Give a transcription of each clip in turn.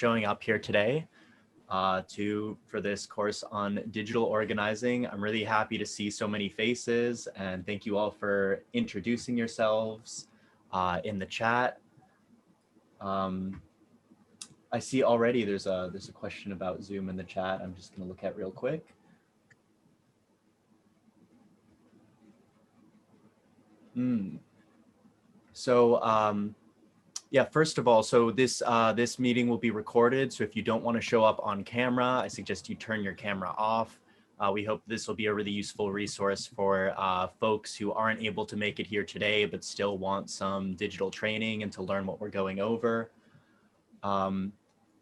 showing up here today for this course on digital organizing. I'm really happy to see so many faces, and thank you all for introducing yourselves in the chat. I see already there's a question about Zoom in the chat. I'm just going to look at real quick. So yeah, first of all, so this meeting will be recorded. So if you don't want to show up on camera, I suggest you turn your camera off. We hope this will be a really useful resource for folks who aren't able to make it here today, but still want some digital training and to learn what we're going over.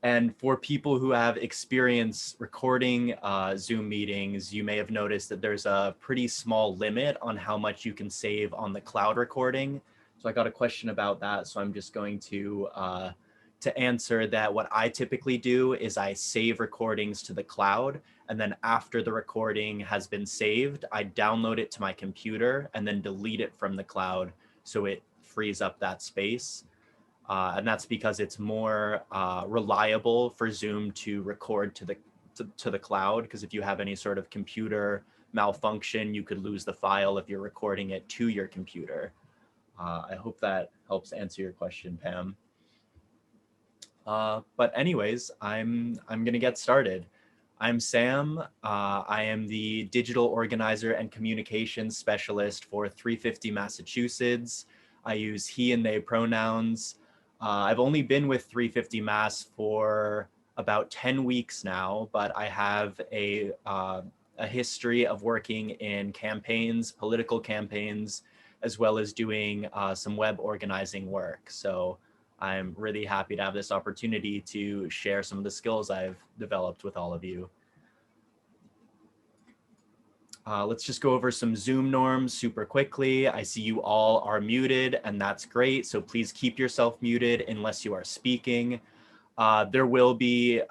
And for people who have experience recording Zoom meetings, you may have noticed that there's a pretty small limit on how much you can save on the cloud recording. So I got a question about that. So I'm just going to answer that. What I typically do is I save recordings to the cloud. And then after the recording has been saved, I download it to my computer and then delete it from the cloud so it frees up that space. And that's because it's more reliable for Zoom to record to the cloud, because if you have any sort of computer malfunction, you could lose the file if you're recording it to your computer. I hope that helps answer your question, Pam. But anyways, I'm gonna get started. I'm Sam. I am the digital organizer and communications specialist for 350 Massachusetts. I use he and they pronouns. I've only been with 350 Mass for about 10 weeks now, but I have a history of working in campaigns, political campaigns, as well as doing some web organizing work. So I'm really happy to have this opportunity to share some of the skills I've developed with all of you. Let's just go over some Zoom norms super quickly. I see you all are muted, and that's great. So please keep yourself muted unless you are speaking. There will be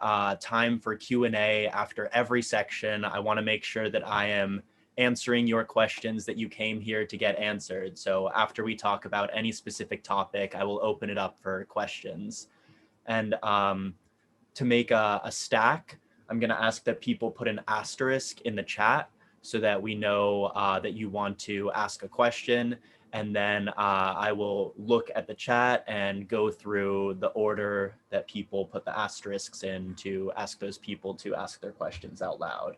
time for Q&A after every section. I want to make sure that I am answering your questions that you came here to get answered. So after we talk about any specific topic, I will open it up for questions. And to make a stack, I'm going to ask that people put an asterisk in the chat so that we know that you want to ask a question. And then I will look at the chat and go through the order that people put the asterisks in to ask those people to ask their questions out loud.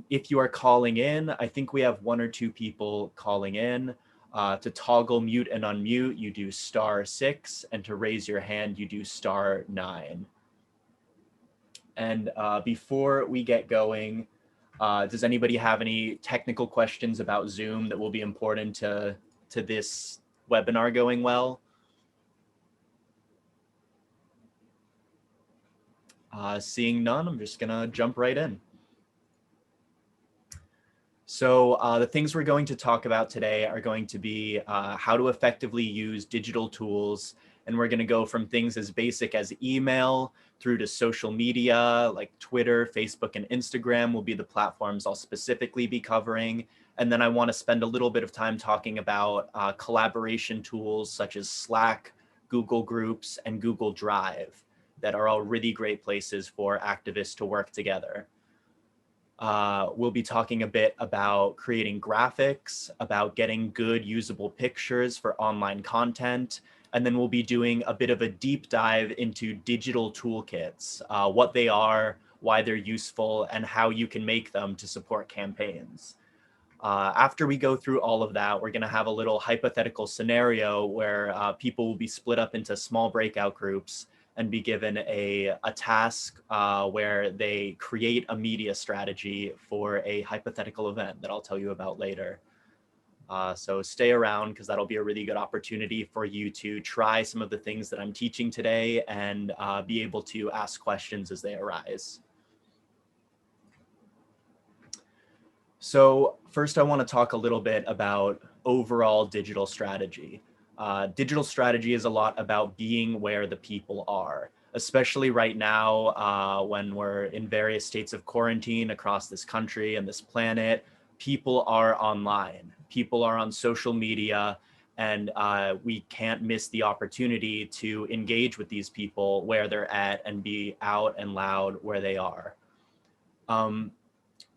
If you are calling in, I think we have 1 or 2 people calling in. To toggle mute and unmute, you do *6, and to raise your hand, you do *9. And before we get going, does anybody have any technical questions about Zoom that will be important to this webinar going well? Seeing none, I'm just gonna jump right in. So the things we're going to talk about today are going to be how to effectively use digital tools. And we're going to go from things as basic as email through to social media like Twitter, Facebook, and Instagram will be the platforms I'll specifically be covering. And then I want to spend a little bit of time talking about collaboration tools such as Slack, Google Groups, and Google Drive that are all really great places for activists to work together. We'll be talking a bit about creating graphics, about getting good usable pictures for online content, and then we'll be doing a bit of a deep dive into digital toolkits, what they are, why they're useful, and how you can make them to support campaigns. After we go through all of that, we're going to have a little hypothetical scenario where people will be split up into small breakout groups and be given a task where they create a media strategy for a hypothetical event that I'll tell you about later. So stay around because that'll be a really good opportunity for you to try some of the things that I'm teaching today and be able to ask questions as they arise. So first I want to talk a little bit about overall digital strategy. Digital strategy is a lot about being where the people are, especially right now when we're in various states of quarantine across this country and this planet. People are online, people are on social media, and we can't miss the opportunity to engage with these people where they're at and be out and loud where they are.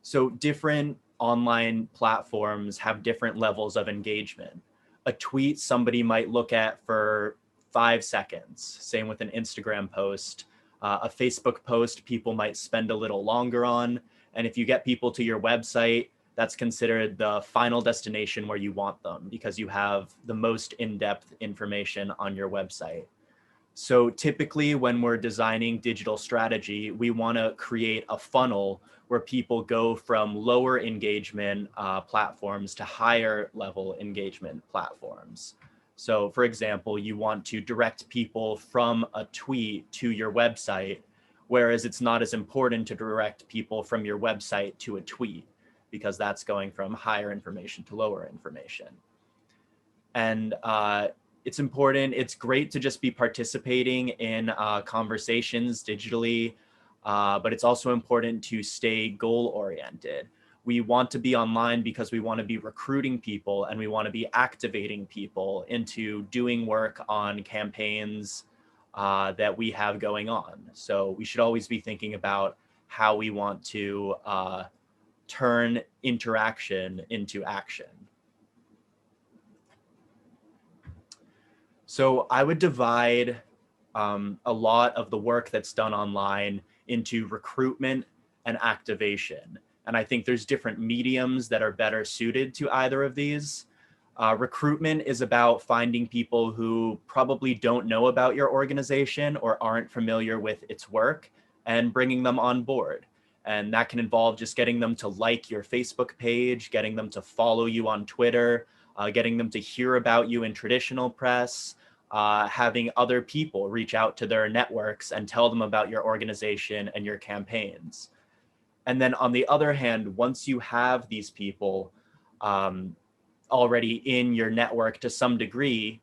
So different online platforms have different levels of engagement. A tweet somebody might look at for 5 seconds, same with an Instagram post. A Facebook post people might spend a little longer on. And if you get people to your website, that's considered the final destination where you want them because you have the most in-depth information on your website. So typically when we're designing digital strategy, we want to create a funnel where people go from lower engagement platforms to higher level engagement platforms. So for example, you want to direct people from a tweet to your website, whereas it's not as important to direct people from your website to a tweet because that's going from higher information to lower information. And it's important, it's great to just be participating in conversations digitally, but it's also important to stay goal-oriented. We want to be online because we want to be recruiting people and we want to be activating people into doing work on campaigns that we have going on. So we should always be thinking about how we want to turn interaction into action. So I would divide a lot of the work that's done online into recruitment and activation. And I think there's different mediums that are better suited to either of these. Recruitment is about finding people who probably don't know about your organization or aren't familiar with its work and bringing them on board. And that can involve just getting them to like your Facebook page, getting them to follow you on Twitter, getting them to hear about you in traditional press, having other people reach out to their networks and tell them about your organization and your campaigns. And then on the other hand, once you have these people already in your network to some degree,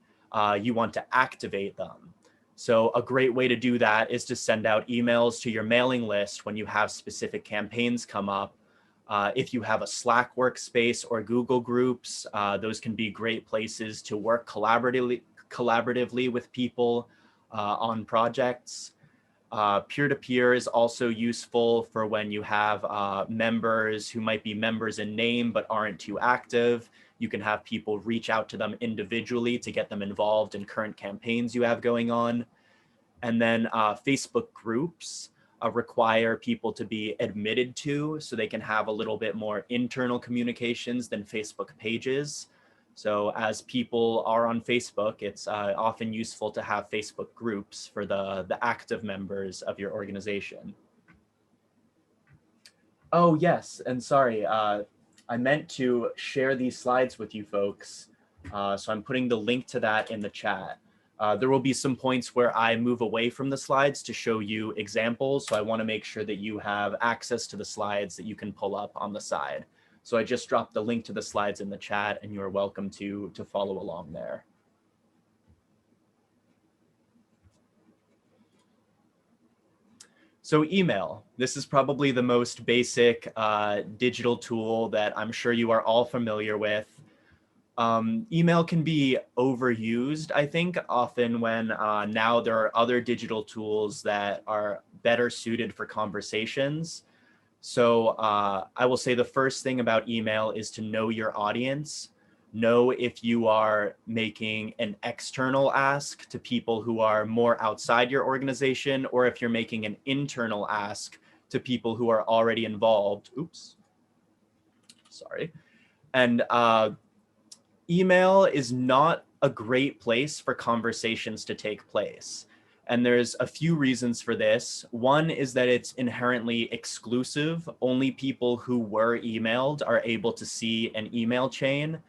you want to activate them. So a great way to do that is to send out emails to your mailing list when you have specific campaigns come up. If you have a Slack workspace or Google Groups, those can be great places to work collaboratively with people on projects. Peer-to-peer is also useful for when you have members who might be members in name but aren't too active. You can have people reach out to them individually to get them involved in current campaigns you have going on. And then Facebook groups require people to be admitted to so they can have a little bit more internal communications than Facebook pages. So as people are on Facebook, it's often useful to have Facebook groups for the active members of your organization. Oh, yes, and sorry, I meant to share these slides with you folks. So I'm putting the link to that in the chat. There will be some points where I move away from the slides to show you examples. So I want to make sure that you have access to the slides that you can pull up on the side. So I just dropped the link to the slides in the chat and you're welcome to follow along there. So email, this is probably the most basic digital tool that I'm sure you are all familiar with. Email can be overused, I think, often when now there are other digital tools that are better suited for conversations. So I will say the first thing about email is to know your audience. Know if you are making an external ask to people who are more outside your organization, or if you're making an internal ask to people who are already involved. Oops, sorry. And email is not a great place for conversations to take place. And there's a few reasons for this. One is that it's inherently exclusive. Only people who were emailed are able to see an email chain.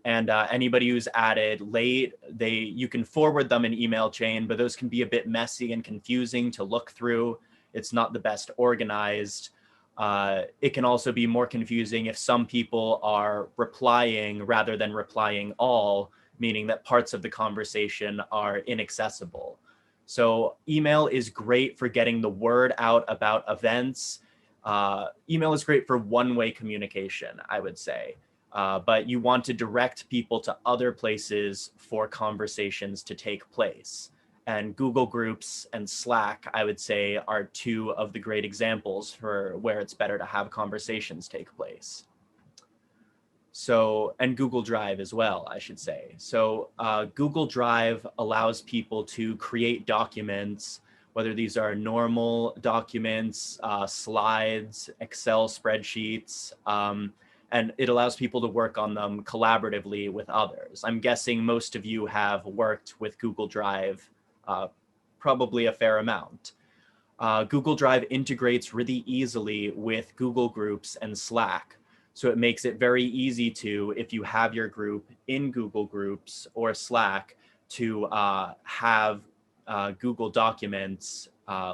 And anybody who's added late, you can forward them an email chain, but those can be a bit messy and confusing to look through. It's not the best organized. It can also be more confusing if some people are replying rather than replying all, meaning that parts of the conversation are inaccessible. So email is great for getting the word out about events. Email is great for one-way communication, I would say. but you want to direct people to other places for conversations to take place. And Google Groups and Slack, I would say, are two of the great examples for where it's better to have conversations take place. So, and Google Drive as well, I should say. So Google Drive allows people to create documents, whether these are normal documents, slides, Excel spreadsheets, and it allows people to work on them collaboratively with others. I'm guessing most of you have worked with Google Drive, probably a fair amount. Google Drive integrates really easily with Google Groups and Slack. So it makes it very easy to, if you have your group in Google Groups or Slack, to have Google Documents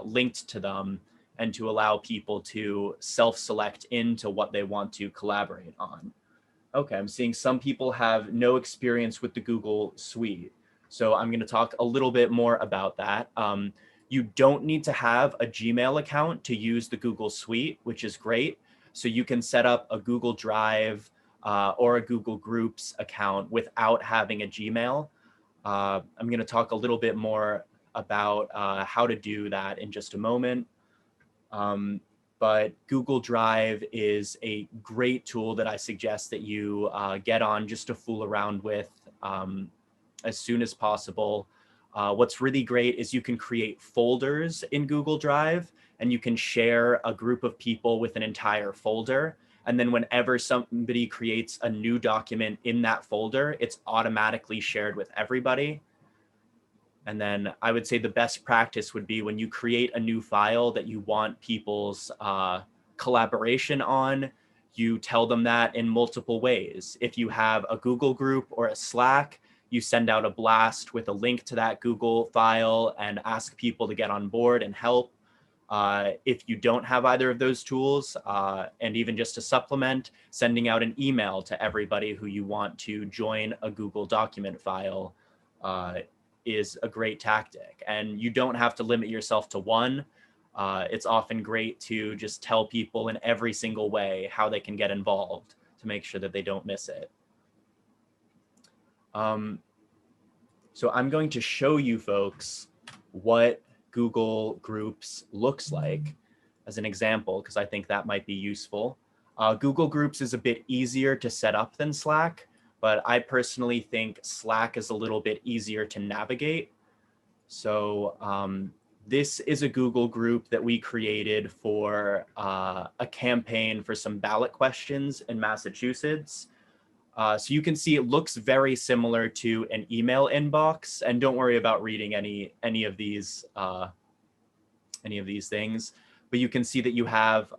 linked to them and to allow people to self-select into what they want to collaborate on. Okay, I'm seeing some people have no experience with the Google Suite. So I'm going to talk a little bit more about that. You don't need to have a Gmail account to use the Google Suite, which is great. So you can set up a Google Drive or a Google Groups account without having a Gmail. I'm going to talk a little bit more about how to do that in just a moment. But Google Drive is a great tool that I suggest that you get on just to fool around with as soon as possible. What's really great is you can create folders in Google Drive, and you can share a group of people with an entire folder. And then whenever somebody creates a new document in that folder, it's automatically shared with everybody. And then I would say the best practice would be when you create a new file that you want people's collaboration on, you tell them that in multiple ways. If you have a Google group or a Slack, you send out a blast with a link to that Google file and ask people to get on board and help. If you don't have either of those tools, and even just to supplement, sending out an email to everybody who you want to join a Google document file is a great tactic. And you don't have to limit yourself to one. It's often great to just tell people in every single way how they can get involved to make sure that they don't miss it. So I'm going to show you folks what Google Groups looks like as an example, because I think that might be useful. Google Groups is a bit easier to set up than Slack, but I personally think Slack is a little bit easier to navigate. So this is a Google group that we created for a campaign for some ballot questions in Massachusetts. So you can see it looks very similar to an email inbox, and don't worry about reading any of these things, but you can see that you have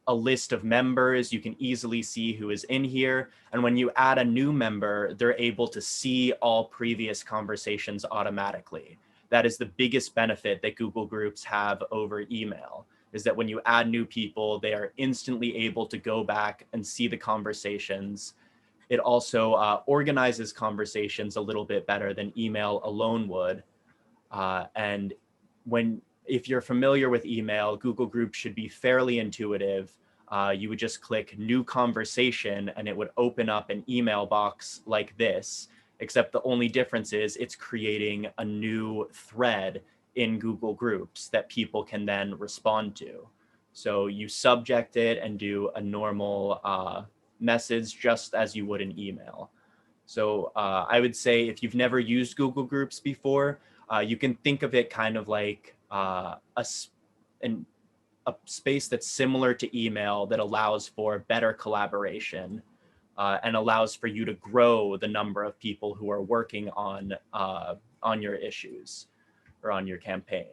a list of members. You can easily see who is in here. And when you add a new member, they're able to see all previous conversations automatically. That is the biggest benefit that Google Groups have over email, is that when you add new people, they are instantly able to go back and see the conversations. It also organizes conversations a little bit better than email alone would. And if you're familiar with email, Google Groups should be fairly intuitive. You would just click new conversation and it would open up an email box like this, except the only difference is it's creating a new thread in Google Groups that people can then respond to. So you subject it and do a normal message just as you would an email. So I would say if you've never used Google Groups before, you can think of it kind of like a space that's similar to email that allows for better collaboration and allows for you to grow the number of people who are working on your issues or on your campaign.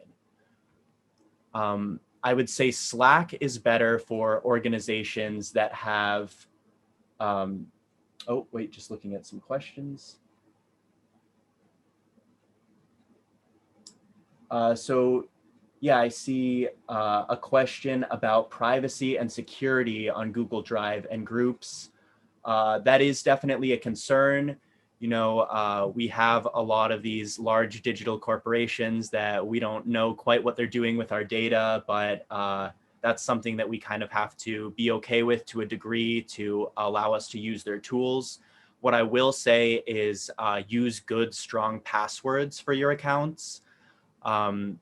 I would say Slack is better for organizations that have, oh, wait, just looking at some questions. So yeah, I see a question about privacy and security on Google Drive and Groups. That is definitely a concern. You know, we have a lot of these large digital corporations that we don't know quite what they're doing with our data, but That's something that we kind of have to be okay with to a degree to allow us to use their tools. What I will say is use good, strong passwords for your accounts.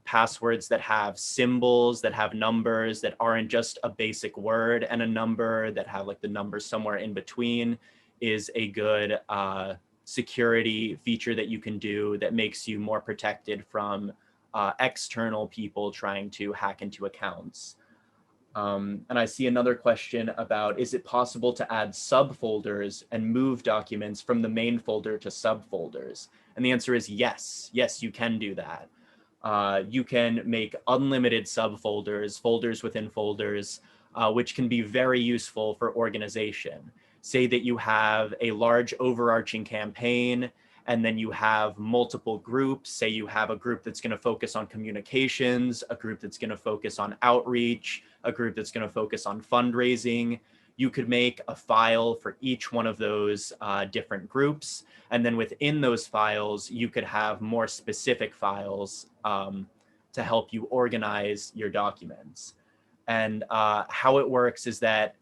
Passwords that have symbols, that have numbers, that aren't just a basic word and a number, that have like the numbers somewhere in between, is a good security feature that you can do that makes you more protected from external people trying to hack into accounts. And I see another question about, is it possible to add subfolders and move documents from the main folder to subfolders? And the answer is yes. Yes, you can do that. You can make unlimited subfolders, folders within folders, which can be very useful for organization. Say that you have a large overarching campaign, and then you have multiple groups. Say you have a group that's going to focus on communications, a group that's going to focus on outreach, a group that's going to focus on fundraising. You could make a file for each one of those different groups. And then within those files, you could have more specific files to help you organize your documents. And how it works is that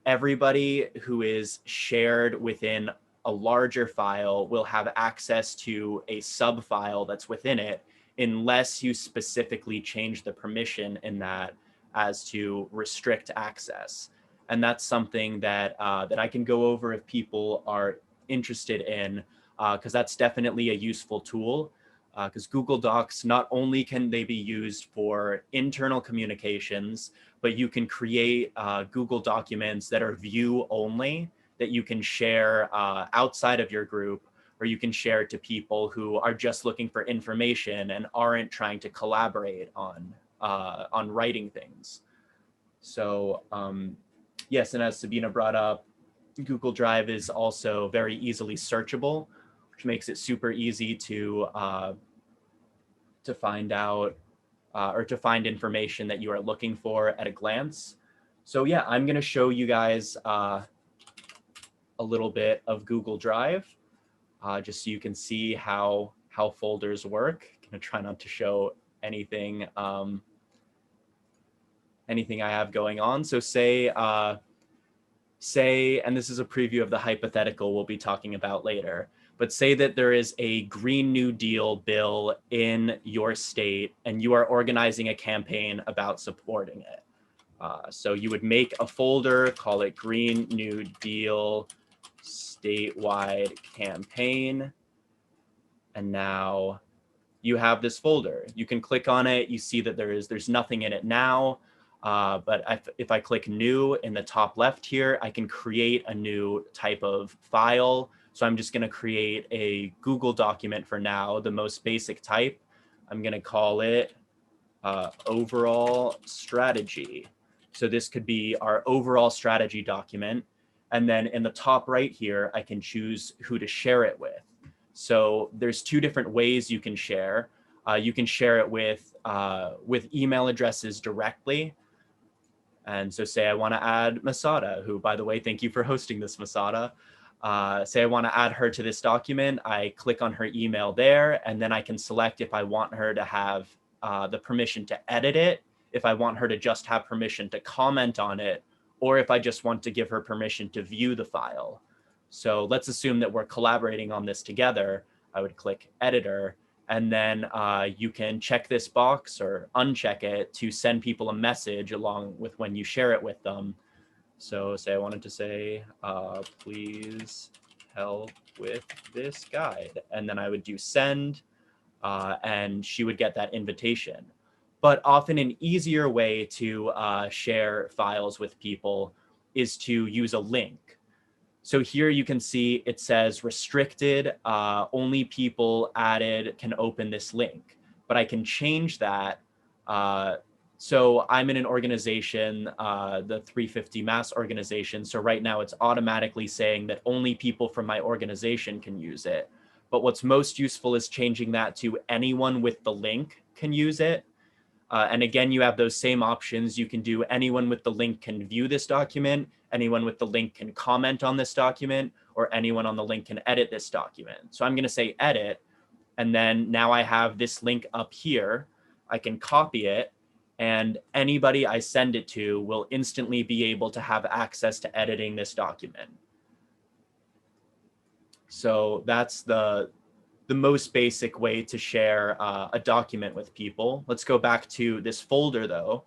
everybody who is shared within a larger file will have access to a sub file that's within it, unless you specifically change the permission in that as to restrict access. And that's something that that I can go over if people are interested in, because that's definitely a useful tool. Because Google Docs, not only can they be used for internal communications, but you can create Google documents that are view only, that you can share outside of your group, or you can share to people who are just looking for information and aren't trying to collaborate on writing things. So yes, and as Sabina brought up, Google Drive is also very easily searchable, which makes it super easy to find out or to find information that you are looking for at a glance. So yeah, I'm going to show you guys a little bit of Google Drive, just so you can see how folders work. I'm going to try not to show anything anything I have going on. So say, and this is a preview of the hypothetical we'll be talking about later, but say that there is a Green New Deal bill in your state and you are organizing a campaign about supporting it. So you would make a folder, call it Green New Deal statewide campaign. And now you have this folder. You can click on it. You see that there's nothing in it now. But if I click new in the top left here, I can create a new type of file. So I'm just going to create a Google document for now, the most basic type. I'm going to call it overall strategy. So this could be our overall strategy document. And then in the top right here, I can choose who to share it with. So there's two different ways you can share. You can share it with email addresses directly. And so say I want to add Masada, who, by the way, thank you for hosting this, Masada. Say I want to add her to this document. I click on her email there, and then I can select if I want her to have the permission to edit it, if I want her to just have permission to comment on it, or if I just want to give her permission to view the file. So let's assume that we're collaborating on this together. I would click editor, and then you can check this box or uncheck it to send people a message along with when you share it with them. So say I wanted to say, please help with this guide. And then I would do send, and she would get that invitation. But often an easier way to share files with people is to use a link. So here you can see it says restricted, only people added can open this link. But I can change that. So I'm in an organization, the 350 Mass organization. So right now it's automatically saying that only people from my organization can use it. But what's most useful is changing that to anyone with the link can use it. And again, you have those same options. You can do anyone with the link can view this document, anyone with the link can comment on this document, or anyone on the link can edit this document. So I'm going to say edit, and then now I have this link up here. I can copy it, and anybody I send it to will instantly be able to have access to editing this document. So that's the most basic way to share a document with people. Let's go back to this folder though.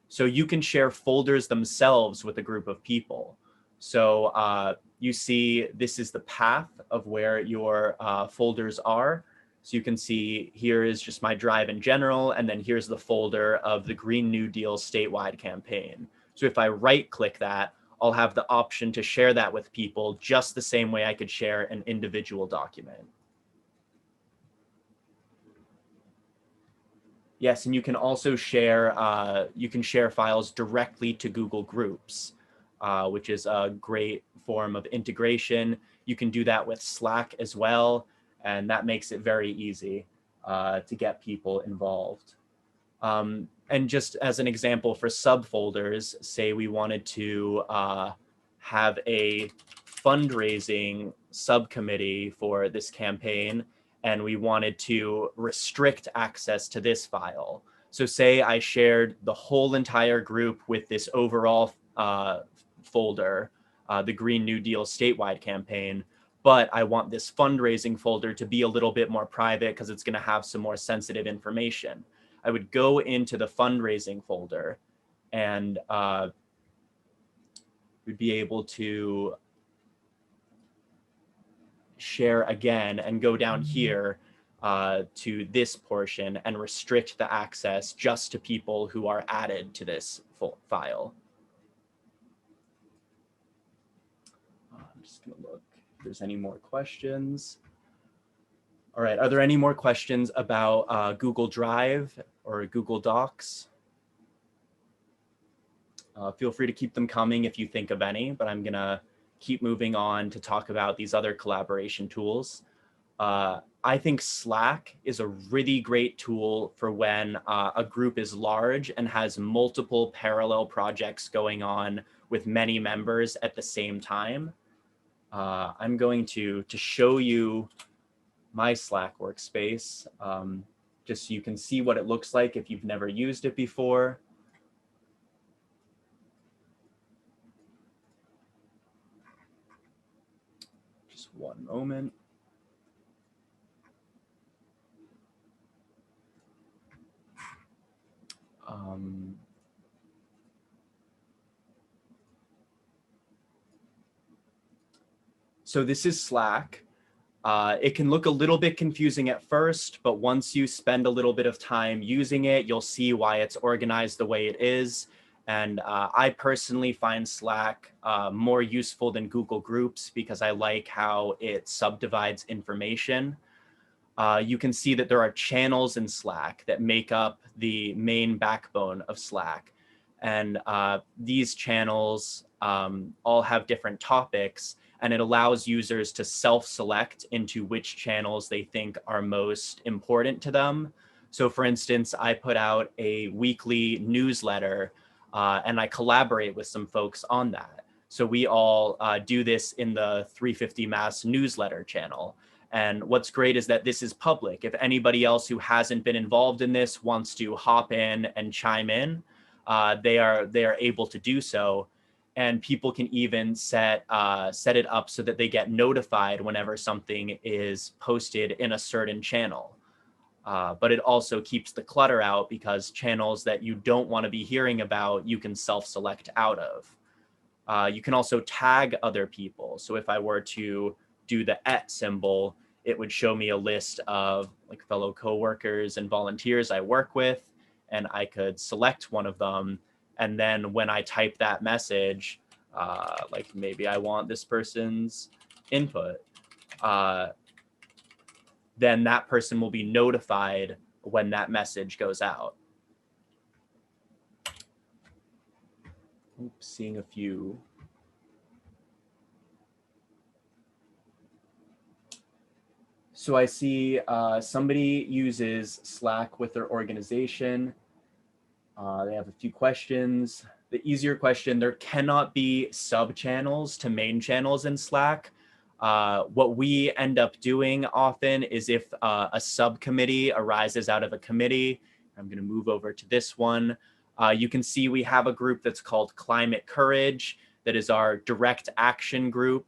So you can share folders themselves with a group of people. So you see this is the path of where your folders are. So you can see here is just my drive in general, and then here's the folder of the Green New Deal statewide campaign. So if I right click that, I'll have the option to share that with people just the same way I could share an individual document. Yes, and you can also share files directly to Google Groups, which is a great form of integration. You can do that with Slack as well, and that makes it very easy to get people involved. And just as an example for subfolders, say we wanted to have a fundraising subcommittee for this campaign, and we wanted to restrict access to this file. So say I shared the whole entire group with this overall folder, the Green New Deal statewide campaign, but I want this fundraising folder to be a little bit more private because it's going to have some more sensitive information. I would go into the fundraising folder, and we'd be able to share again and go down here to this portion and restrict the access just to people who are added to this file. I'm just going to look if there's any more questions. All right, are there any more questions about Google Drive or Google Docs? Feel free to keep them coming if you think of any, but I'm gonna keep moving on to talk about these other collaboration tools. I think Slack is a really great tool for when a group is large and has multiple parallel projects going on with many members at the same time. I'm going to show you my Slack workspace, just so you can see what it looks like if you've never used it before. Just one moment. So this is Slack. It can look a little bit confusing at first, but once you spend a little bit of time using it, you'll see why it's organized the way it is. And I personally find Slack more useful than Google Groups because I like how it subdivides information. You can see that there are channels in Slack that make up the main backbone of Slack. And these channels all have different topics, and it allows users to self-select into which channels they think are most important to them. So for instance, I put out a weekly newsletter and I collaborate with some folks on that. So we all do this in the 350 Mass newsletter channel. And what's great is that this is public. If anybody else who hasn't been involved in this wants to hop in and chime in, they are able to do so. And people can even set it up so that they get notified whenever something is posted in a certain channel. But it also keeps the clutter out because channels that you don't want to be hearing about, you can self-select out of. You can also tag other people. So if I were to do the @ symbol, it would show me a list of like fellow coworkers and volunteers I work with, and I could select one of them. And then when I type that message, like maybe I want this person's input, then that person will be notified when that message goes out. Oops, seeing a few. So I see somebody uses Slack with their organization. They have a few questions. The easier question, there cannot be sub-channels to main channels in Slack. What we end up doing often is if a subcommittee arises out of a committee, I'm going to move over to this one. You can see we have a group that's called Climate Courage, that is our direct action group.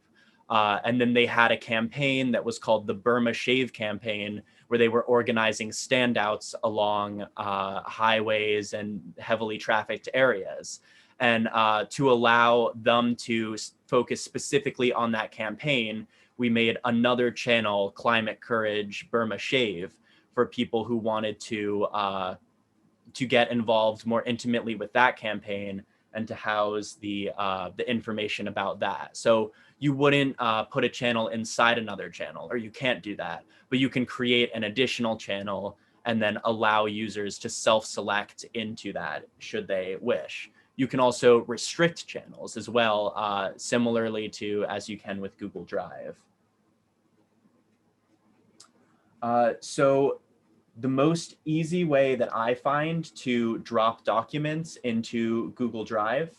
And then they had a campaign that was called the Burma Shave Campaign, where they were organizing standouts along highways and heavily trafficked areas. And to allow them to focus specifically on that campaign, we made another channel, Climate Courage Burma Shave, for people who wanted to get involved more intimately with that campaign and to house the information about that. So you wouldn't put a channel inside another channel, or you can't do that, but you can create an additional channel and then allow users to self-select into that should they wish. You can also restrict channels as well, similarly to as you can with Google Drive. So the most easy way that I find to drop documents into Google Drive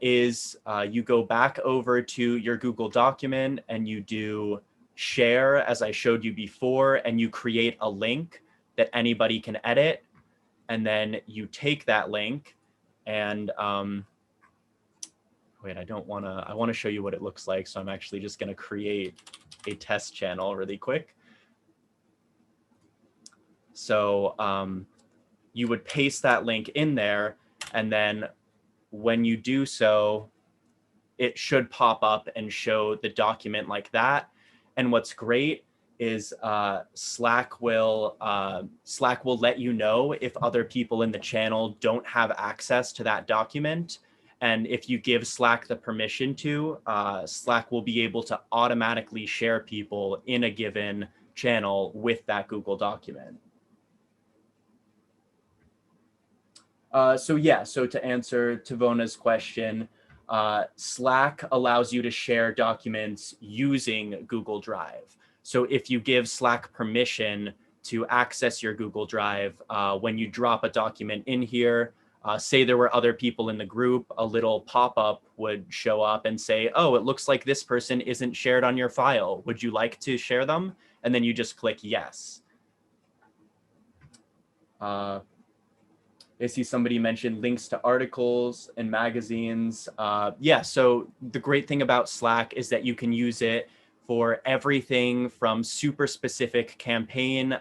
is you go back over to your Google document and you do share, as I showed you before, and you create a link that anybody can edit. And then you take that link and wait, I want to show you what it looks like. So I'm actually just going to create a test channel really quick. So you would paste that link in there, and then when you do so, it should pop up and show the document like that. And what's great is Slack will let you know if other people in the channel don't have access to that document. And if you give Slack the permission to, Slack will be able to automatically share people in a given channel with that Google document. So to answer Tavona's question, Slack allows you to share documents using Google Drive. So if you give Slack permission to access your Google Drive, when you drop a document in here, say there were other people in the group, a little pop-up would show up and say, oh, it looks like this person isn't shared on your file. Would you like to share them? And then you just click yes. I see somebody mentioned links to articles and magazines. So the great thing about Slack is that you can use it for everything from super specific campaign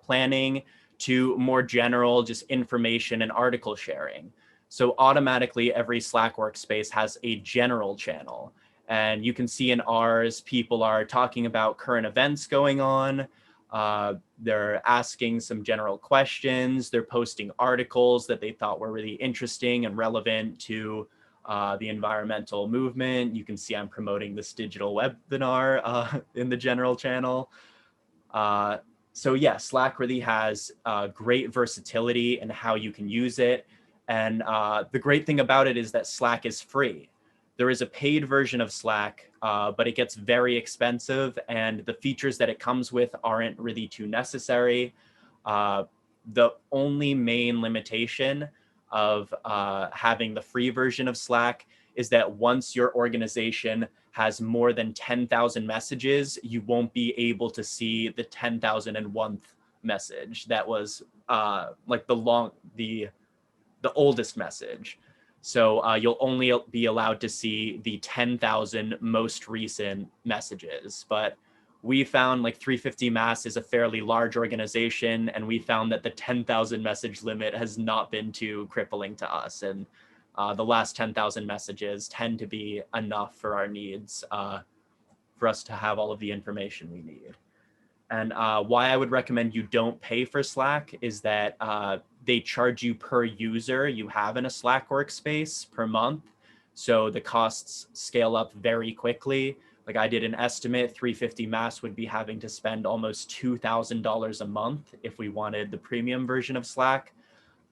planning to more general just information and article sharing. So automatically every Slack workspace has a general channel. And you can see in ours, people are talking about current events going on. They're asking some general questions. They're posting articles that they thought were really interesting and relevant to the environmental movement. You can see I'm promoting this digital webinar in the general channel. Slack really has great versatility in how you can use it. And the great thing about it is that Slack is free. There is a paid version of Slack, but it gets very expensive, and the features that it comes with aren't really too necessary. The only main limitation of having the free version of Slack is that once your organization has more than 10,000 messages, you won't be able to see the 10,001th message. That was the oldest message. So you'll only be allowed to see the 10,000 most recent messages. But we found 350 Mass is a fairly large organization, and we found that the 10,000 message limit has not been too crippling to us. And the last 10,000 messages tend to be enough for our needs, for us to have all of the information we need. And why I would recommend you don't pay for Slack is that they charge you per user you have in a Slack workspace per month. So the costs scale up very quickly. Like I did an estimate, 350 Mass would be having to spend almost $2,000 a month if we wanted the premium version of Slack.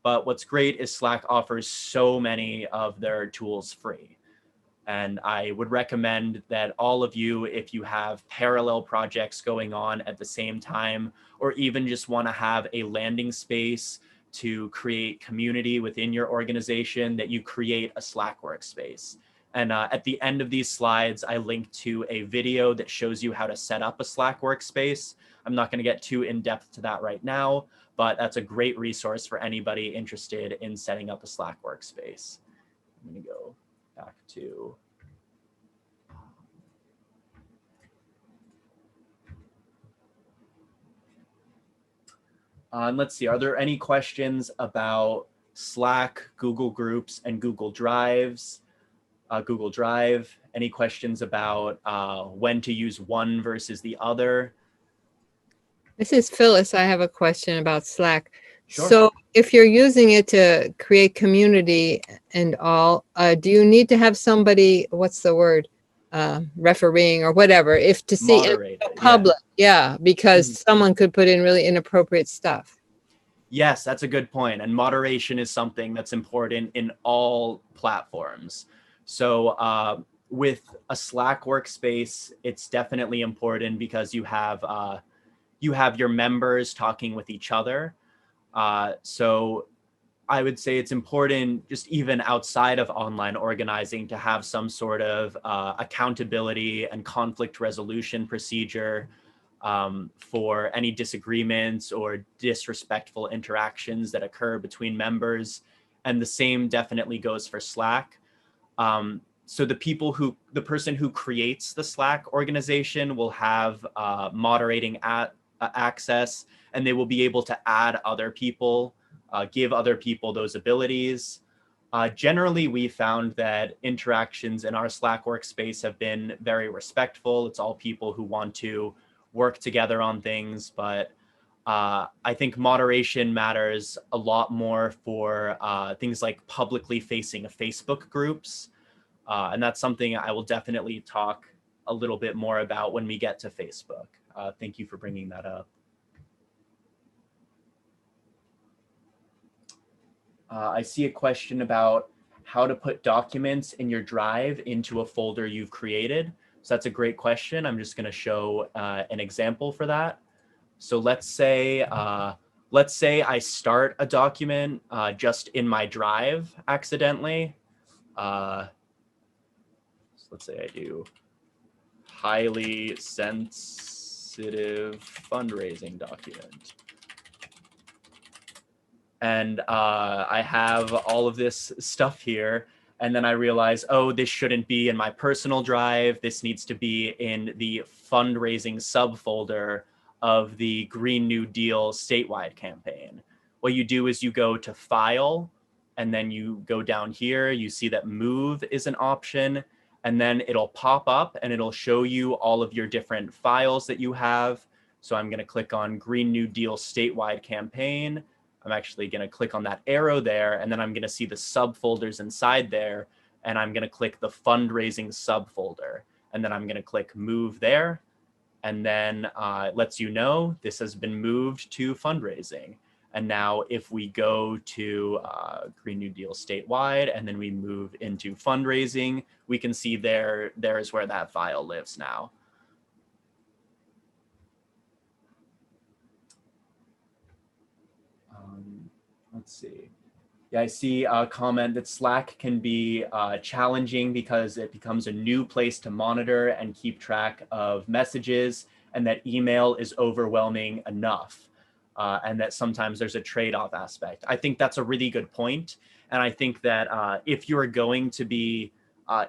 But what's great is Slack offers so many of their tools free. And I would recommend that all of you, if you have parallel projects going on at the same time, or even just want to have a landing space to create community within your organization, that you create a Slack workspace. And at the end of these slides, I link to a video that shows you how to set up a Slack workspace. I'm not going to get too in depth to that right now, but that's a great resource for anybody interested in setting up a Slack workspace. I'm going to go back to and let's see, are there any questions about Slack, Google Groups, and Google Drives? Google Drive, any questions about when to use one versus the other? This is Phyllis. I have a question about Slack. Sure. So if you're using it to create community and all, do you need to have somebody, what's the word, refereeing or whatever, if to see Moderate it, public? Yeah, because Mhm. someone could put in really inappropriate stuff. Yes, that's a good point. And moderation is something that's important in all platforms. So with a Slack workspace, it's definitely important because you have your members talking with each other. So I would say it's important, just even outside of online organizing, to have some sort of accountability and conflict resolution procedure for any disagreements or disrespectful interactions that occur between members. And the same definitely goes for Slack. So the person who creates the Slack organization will have moderating access, and they will be able to add other people, give other people those abilities. Generally, we found that interactions in our Slack workspace have been very respectful. It's all people who want to work together on things, but I think moderation matters a lot more for things like publicly facing Facebook groups. And that's something I will definitely talk a little bit more about when we get to Facebook. Thank you for bringing that up. I see a question about how to put documents in your drive into a folder you've created. So that's a great question. I'm just going to show an example for that. So let's say I start a document just in my drive accidentally. So let's say I do highly sensitive fundraising document. And I have all of this stuff here. And then I realize, oh, this shouldn't be in my personal drive. This needs to be in the fundraising subfolder of the Green New Deal statewide campaign. What you do is you go to File, and then you go down here. You see that Move is an option, and then it'll pop up and it'll show you all of your different files that you have. So I'm going to click on Green New Deal statewide campaign. I'm actually going to click on that arrow there, and then I'm going to see the subfolders inside there, and I'm going to click the fundraising subfolder, and then I'm going to click move there, and then it lets you know this has been moved to fundraising. And now if we go to Green New Deal statewide, and then we move into fundraising, we can see there is where that file lives now. Let's see. Yeah, I see a comment that Slack can be challenging because it becomes a new place to monitor and keep track of messages, and that email is overwhelming enough, and that sometimes there's a trade-off aspect. I think that's a really good point. And I think that if you're going to be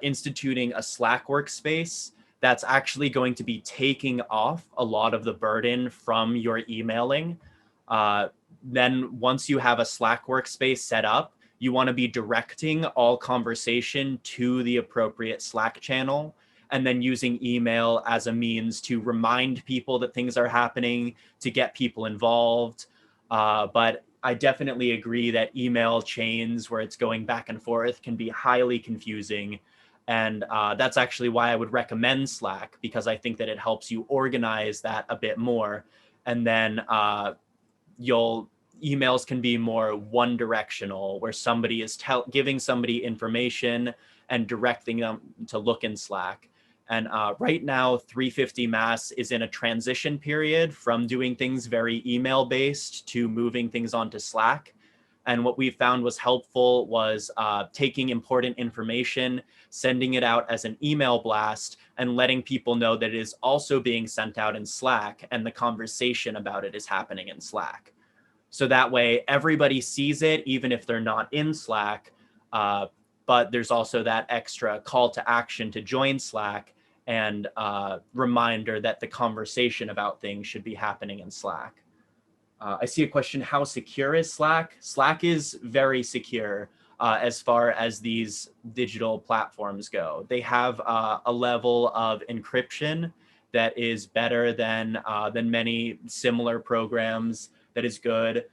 instituting a Slack workspace, that's actually going to be taking off a lot of the burden from your emailing. Then once you have a Slack workspace set up, you want to be directing all conversation to the appropriate Slack channel, and then using email as a means to remind people that things are happening, to get people involved. But I definitely agree that email chains where it's going back and forth can be highly confusing. And that's actually why I would recommend Slack, because I think that it helps you organize that a bit more. And then emails can be more one directional, where somebody is giving somebody information and directing them to look in Slack. And right now, 350 Mass is in a transition period from doing things very email based to moving things onto Slack. And what we found was helpful was taking important information, sending it out as an email blast, and letting people know that it is also being sent out in Slack, and the conversation about it is happening in Slack. So that way everybody sees it, even if they're not in Slack. But there's also that extra call to action to join Slack and reminder that the conversation about things should be happening in Slack. I see a question, how secure is Slack? Slack is very secure as far as these digital platforms go. They have a level of encryption that is better than many similar programs, that is good.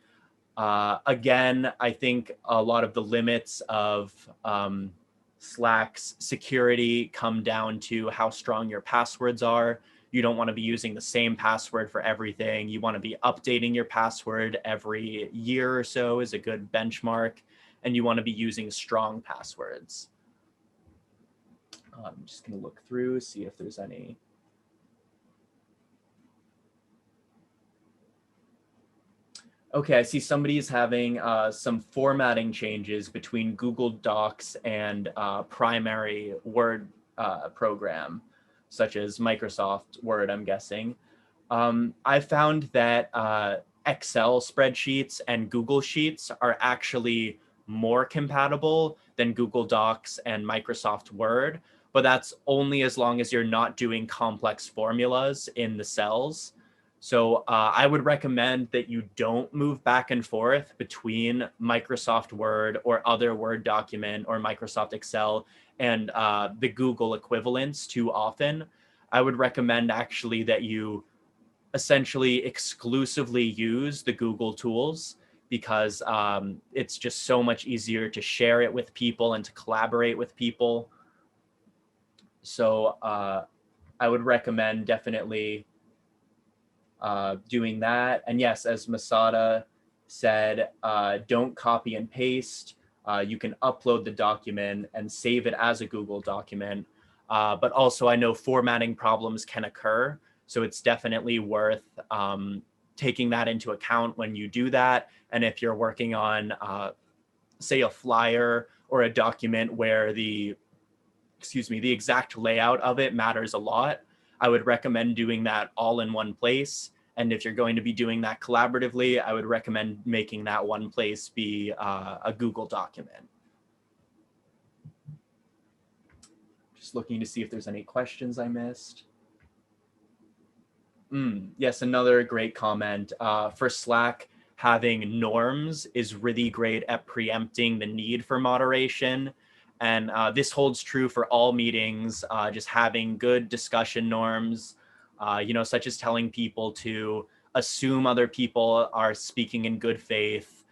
Again, I think a lot of the limits of Slack's security come down to how strong your passwords are. You don't want to be using the same password for everything. You want to be updating your password every year or so is a good benchmark. And you want to be using strong passwords. I'm just going to look through, see if there's any. Okay, I see somebody's having some formatting changes between Google Docs and primary Word program, such as Microsoft Word, I'm guessing. I found that Excel spreadsheets and Google Sheets are actually more compatible than Google Docs and Microsoft Word, but that's only as long as you're not doing complex formulas in the cells. So I would recommend that you don't move back and forth between Microsoft Word or other Word document or Microsoft Excel and the Google equivalents too often. I would recommend actually that you essentially exclusively use the Google tools, because it's just so much easier to share it with people and to collaborate with people. So I would recommend definitely doing that. And yes, as Masada said, don't copy and paste. You can upload the document and save it as a Google document. But also I know formatting problems can occur. So it's definitely worth taking that into account when you do that. And if you're working on, say, a flyer or a document where the exact layout of it matters a lot, I would recommend doing that all in one place. And if you're going to be doing that collaboratively, I would recommend making that one place be a Google document. Just looking to see if there's any questions I missed. Yes, another great comment. For Slack, having norms is really great at preempting the need for moderation. And this holds true for all meetings, just having good discussion norms, such as telling people to assume other people are speaking in good faith,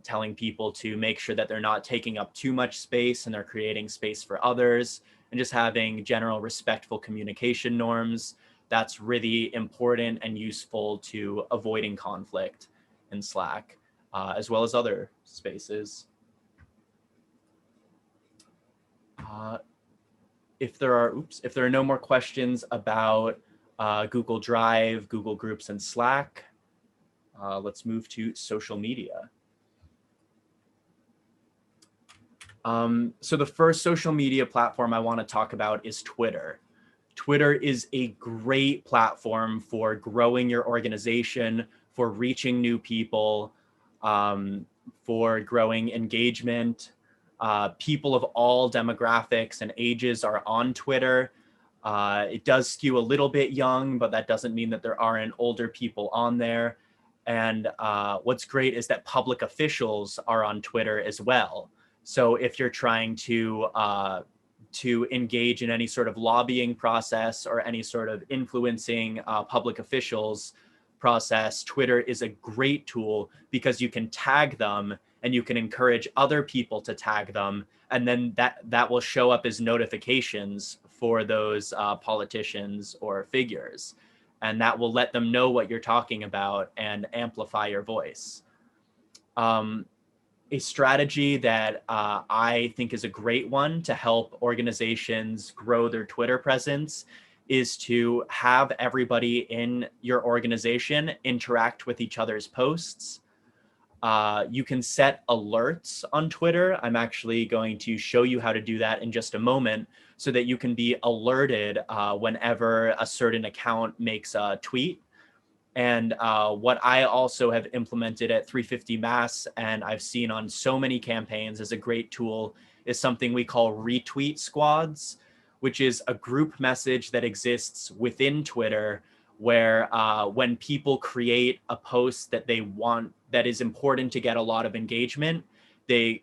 telling people to make sure that they're not taking up too much space and they're creating space for others, and just having general respectful communication norms. That's really important and useful to avoiding conflict in Slack, as well as other spaces. If there are no more questions about Google Drive, Google Groups, and Slack, let's move to social media. So the first social media platform I want to talk about is Twitter. Twitter is a great platform for growing your organization, for reaching new people, for growing engagement. People of all demographics and ages are on Twitter. It does skew a little bit young, but that doesn't mean that there aren't older people on there. And what's great is that public officials are on Twitter as well. So if you're trying to engage in any sort of lobbying process or any sort of influencing public officials process, Twitter is a great tool because you can tag them and you can encourage other people to tag them. And then that will show up as notifications for those politicians or figures. And that will let them know what you're talking about and amplify your voice. A strategy that I think is a great one to help organizations grow their Twitter presence is to have everybody in your organization interact with each other's posts. You can set alerts on Twitter. I'm actually going to show you how to do that in just a moment so that you can be alerted whenever a certain account makes a tweet. And what I also have implemented at 350 Mass, and I've seen on so many campaigns as a great tool, is something we call retweet squads, which is a group message that exists within Twitter where when people create a post that they want, that is important to get a lot of engagement, they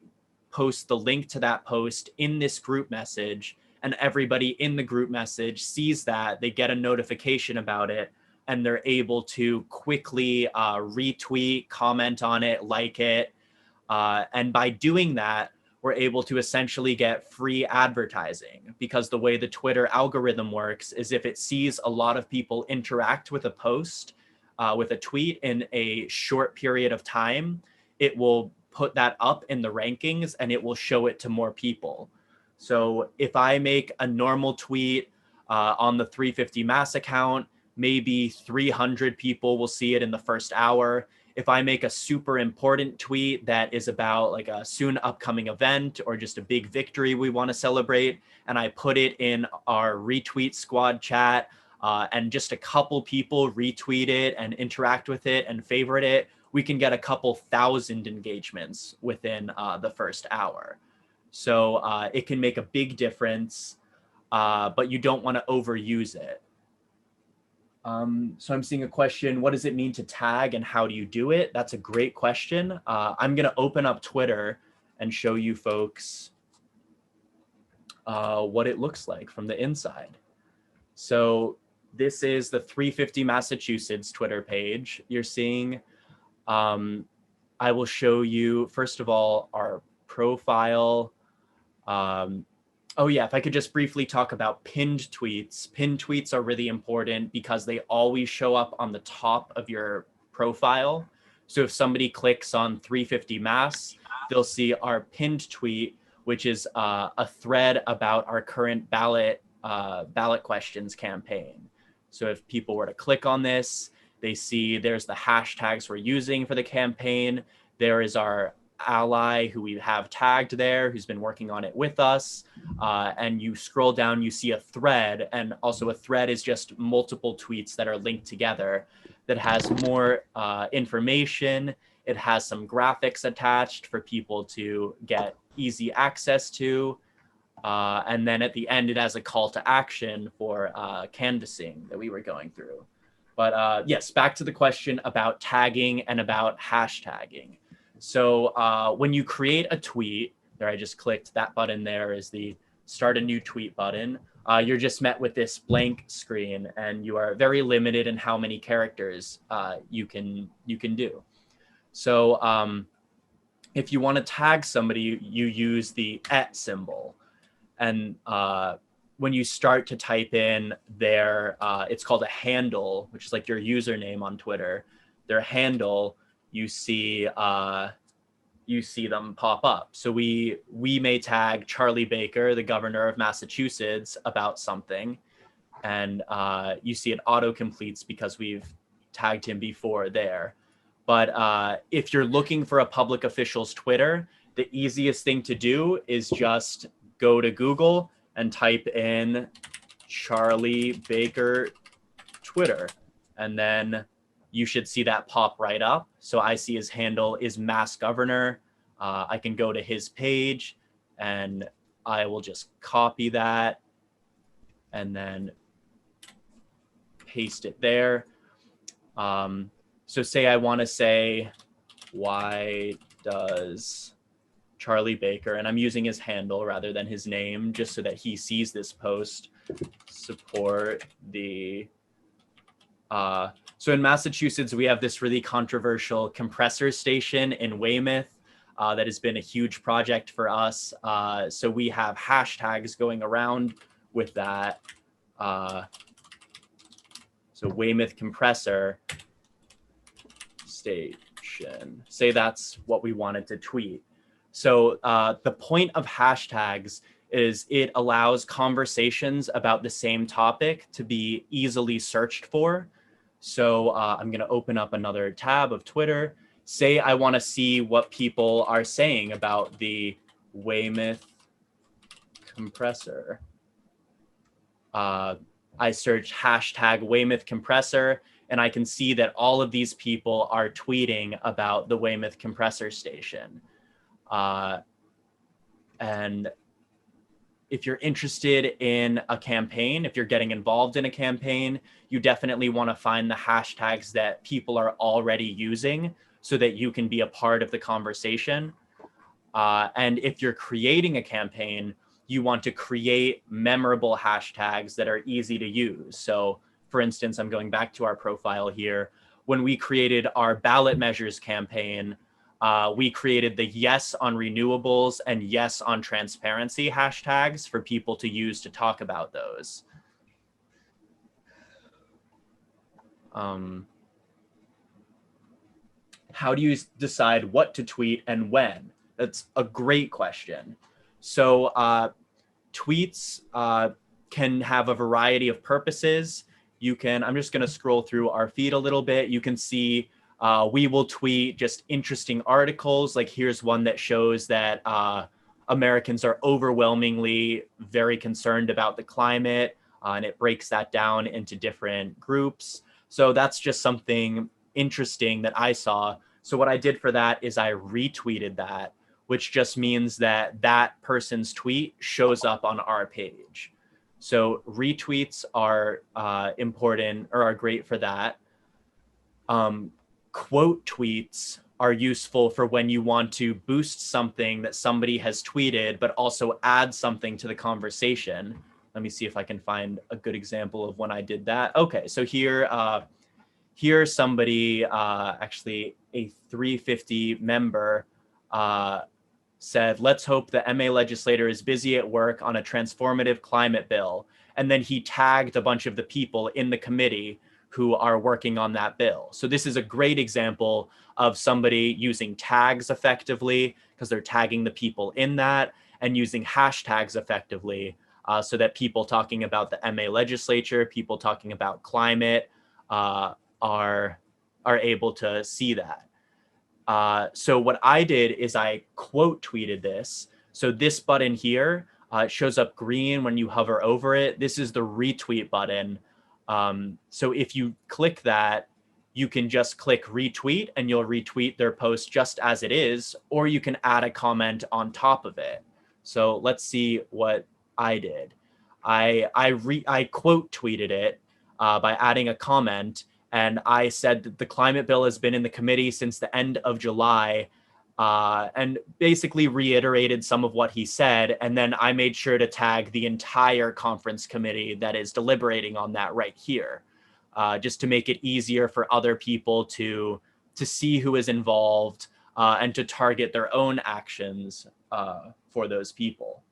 post the link to that post in this group message, and everybody in the group message sees that, they get a notification about it, and they're able to quickly retweet, comment on it, like it. And by doing that, we're able to essentially get free advertising, because the way the Twitter algorithm works is if it sees a lot of people interact with a post, with a tweet in a short period of time, it will put that up in the rankings and it will show it to more people. So if I make a normal tweet on the 350 Mass account, maybe 300 people will see it in the first hour. If I make a super important tweet that is about like a soon upcoming event or just a big victory we want to celebrate, and I put it in our retweet squad chat, and just a couple people retweet it and interact with it and favorite it, we can get a couple thousand engagements within the first hour. So it can make a big difference, but you don't want to overuse it. So I'm seeing a question, what does it mean to tag and how do you do it? That's a great question. I'm going to open up Twitter and show you folks what it looks like from the inside. So this is the 350 Massachusetts Twitter page. You're seeing, I will show you, first of all, our profile. Oh yeah, if I could just briefly talk about pinned tweets. Pinned tweets are really important because they always show up on the top of your profile. So if somebody clicks on 350 Mass, they'll see our pinned tweet, which is a thread about our current ballot questions campaign. So if people were to click on this, they see there's the hashtags we're using for the campaign. There is our ally who we have tagged there, who's been working on it with us. And you scroll down, you see a thread, and also a thread is just multiple tweets that are linked together that has more information. It has some graphics attached for people to get easy access to. And then at the end, it has a call to action for canvassing that we were going through. But yes, back to the question about tagging and about hashtagging. So when you create a tweet, there I just clicked that button, there is the start a new tweet button. You're just met with this blank screen, and you are very limited in how many characters you can do. So if you want to tag somebody, you use the @ symbol. And when you start to type in their, it's called a handle, which is like your username on Twitter, their handle, you see them pop up. So we may tag Charlie Baker, the governor of Massachusetts, about something, and you see it auto completes because we've tagged him before there. But if you're looking for a public official's Twitter, the easiest thing to do is just go to Google and type in Charlie Baker Twitter, and then you should see that pop right up. So I see his handle is Mass Governor. I can go to his page and I will just copy that and then paste it there. So say I want to say, why does Charlie Baker, and I'm using his handle rather than his name just so that he sees this post, support the so in Massachusetts, we have this really controversial compressor station in Weymouth that has been a huge project for us. So we have hashtags going around with that. So Weymouth compressor station, say that's what we wanted to tweet. So the point of hashtags is it allows conversations about the same topic to be easily searched for. So I'm going to open up another tab of Twitter. Say I want to see what people are saying about the Weymouth compressor. I search hashtag Weymouth compressor, and I can see that all of these people are tweeting about the Weymouth compressor station. And if you're interested in a campaign, if you're getting involved in a campaign, you definitely want to find the hashtags that people are already using so that you can be a part of the conversation. And if you're creating a campaign, you want to create memorable hashtags that are easy to use. So for instance, I'm going back to our profile here. When we created our ballot measures campaign, we created the yes on renewables and yes on transparency hashtags for people to use to talk about those. How do you decide what to tweet and when? That's a great question. So tweets can have a variety of purposes. I'm just going to scroll through our feed a little bit. You can see we will tweet just interesting articles. Like here's one that shows that Americans are overwhelmingly very concerned about the climate, and it breaks that down into different groups. So that's just something interesting that I saw. So what I did for that is I retweeted that, which just means that that person's tweet shows up on our page. So retweets are important or are great for that. Quote tweets are useful for when you want to boost something that somebody has tweeted, but also add something to the conversation. Let me see if I can find a good example of when I did that. Okay, so here somebody, actually a 350 member, said, let's hope the MA legislator is busy at work on a transformative climate bill. And then he tagged a bunch of the people in the committee who are working on that bill. So this is a great example of somebody using tags effectively because they're tagging the people in that, and using hashtags effectively so that people talking about the MA legislature, people talking about climate are able to see that. So what I did is I quote tweeted this. So this button here, it shows up green when you hover over it. This is the retweet button. So if you click that, you can just click retweet and you'll retweet their post just as it is, or you can add a comment on top of it. So let's see what I did. I quote tweeted it by adding a comment. And I said that the climate bill has been in the committee since the end of July, and basically reiterated some of what he said. And then I made sure to tag the entire conference committee that is deliberating on that right here, just to make it easier for other people to see who is involved and to target their own actions for those people.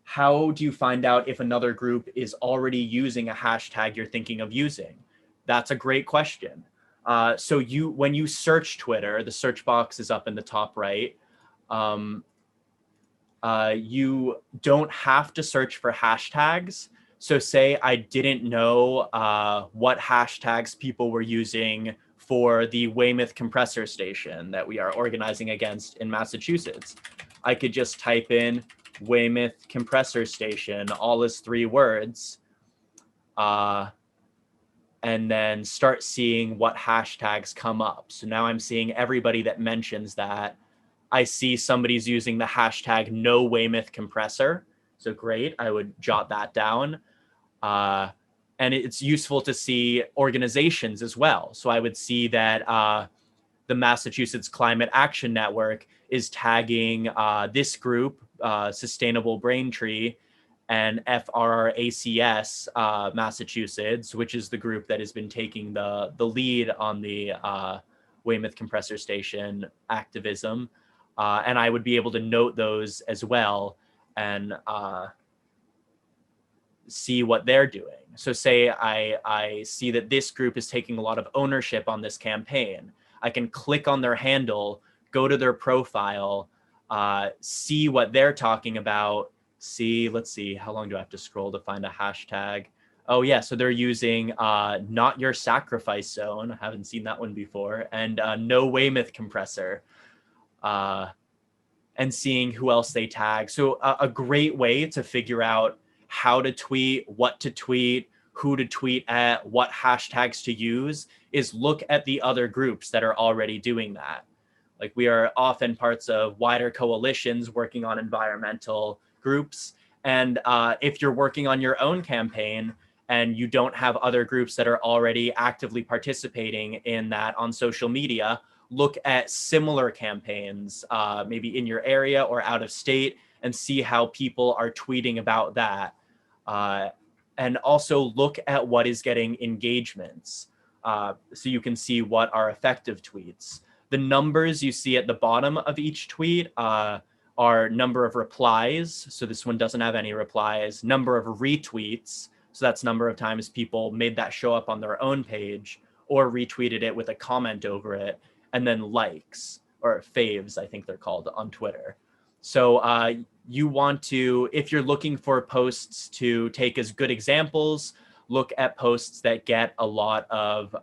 How do you find out if another group is already using a hashtag you're thinking of using? That's a great question. So when you search Twitter, the search box is up in the top right. You don't have to search for hashtags. So say I didn't know what hashtags people were using for the Weymouth compressor station that we are organizing against in Massachusetts. I could just type in Weymouth compressor station, all as 3 words, and then start seeing what hashtags come up. So now I'm seeing everybody that mentions that. I see somebody's using the hashtag no Weymouth compressor. So great, I would jot that down. And it's useful to see organizations as well. So I would see that the Massachusetts Climate Action Network is tagging this group, Sustainable Braintree, and FRRACS Massachusetts, which is the group that has been taking the lead on the Weymouth compressor station activism. And I would be able to note those as well and see what they're doing. So say I see that this group is taking a lot of ownership on this campaign. I can click on their handle, go to their profile, see what they're talking about, let's see, how long do I have to scroll to find a hashtag? Oh yeah, so they're using Not Your Sacrifice Zone, I haven't seen that one before, and No Weymouth compressor, and seeing who else they tag. So a great way to figure out how to tweet, what to tweet, who to tweet at, what hashtags to use, is look at the other groups that are already doing that. Like, we are often parts of wider coalitions working on environmental groups. And if you're working on your own campaign and you don't have other groups that are already actively participating in that on social media, look at similar campaigns, maybe in your area or out of state, and see how people are tweeting about that. And also look at what is getting engagements, so you can see what are effective tweets. The numbers you see at the bottom of each tweet are number of replies. So this one doesn't have any replies. Number of retweets. So that's number of times people made that show up on their own page or retweeted it with a comment over it. And then likes, or faves, I think they're called on Twitter. So you want to, if you're looking for posts to take as good examples, look at posts that get a lot of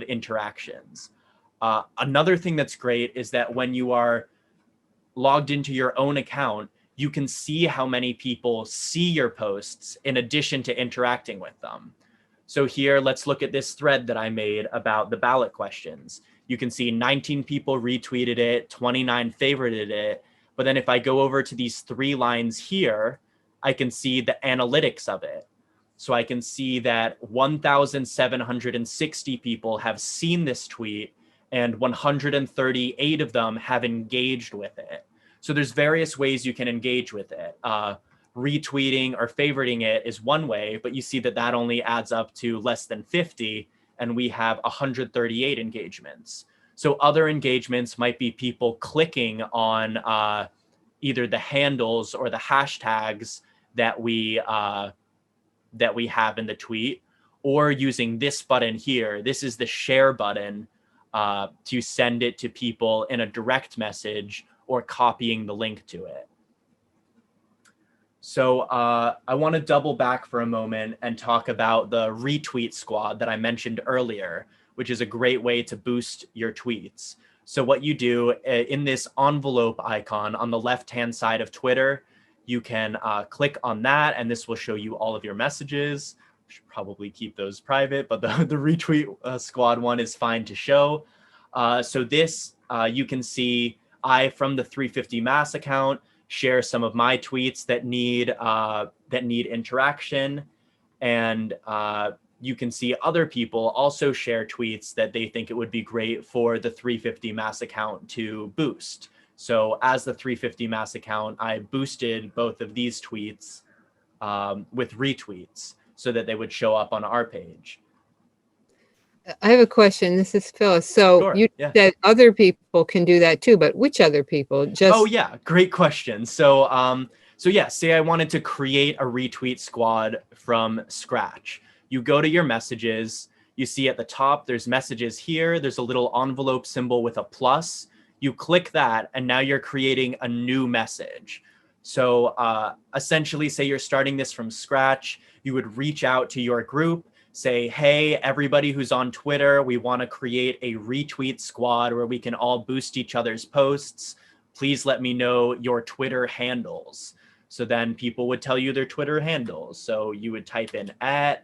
interactions. Another thing that's great is that when you are logged into your own account, you can see how many people see your posts in addition to interacting with them. So here, let's look at this thread that I made about the ballot questions. You can see 19 people retweeted it, 29 favorited it. But then if I go over to these 3 lines here, I can see the analytics of it. So I can see that 1,760 people have seen this tweet and 138 of them have engaged with it. So there's various ways you can engage with it. Retweeting or favoriting it is one way, but you see that that only adds up to less than 50, and we have 138 engagements. So other engagements might be people clicking on either the handles or the hashtags that we have in the tweet, or using this button here. This is the share button, to send it to people in a direct message or copying the link to it. So I want to double back for a moment and talk about the retweet squad that I mentioned earlier, which is a great way to boost your tweets. So what you do in this envelope icon on the left-hand side of Twitter, you can click on that, and this will show you all of your messages. I should probably keep those private, but the retweet squad one is fine to show. So this, you can see from the 350 Mass account, share some of my tweets that need interaction, and you can see other people also share tweets that they think it would be great for the 350 Mass account to boost. So as the 350 Mass account, I boosted both of these tweets with retweets so that they would show up on our page. I have a question. This is Phyllis. So Sure, you yeah. said other people can do that too, but which other people? Just Oh yeah, great question. So yeah, say I wanted to create a retweet squad from scratch. You go to your messages, you see at the top there's messages here, there's a little envelope symbol with a plus. You click that, and now you're creating a new message. So essentially, say you're starting this from scratch, you would reach out to your group, say, hey, everybody who's on Twitter, we want to create a retweet squad where we can all boost each other's posts. Please let me know your Twitter handles. So then people would tell you their Twitter handles. So you would type in @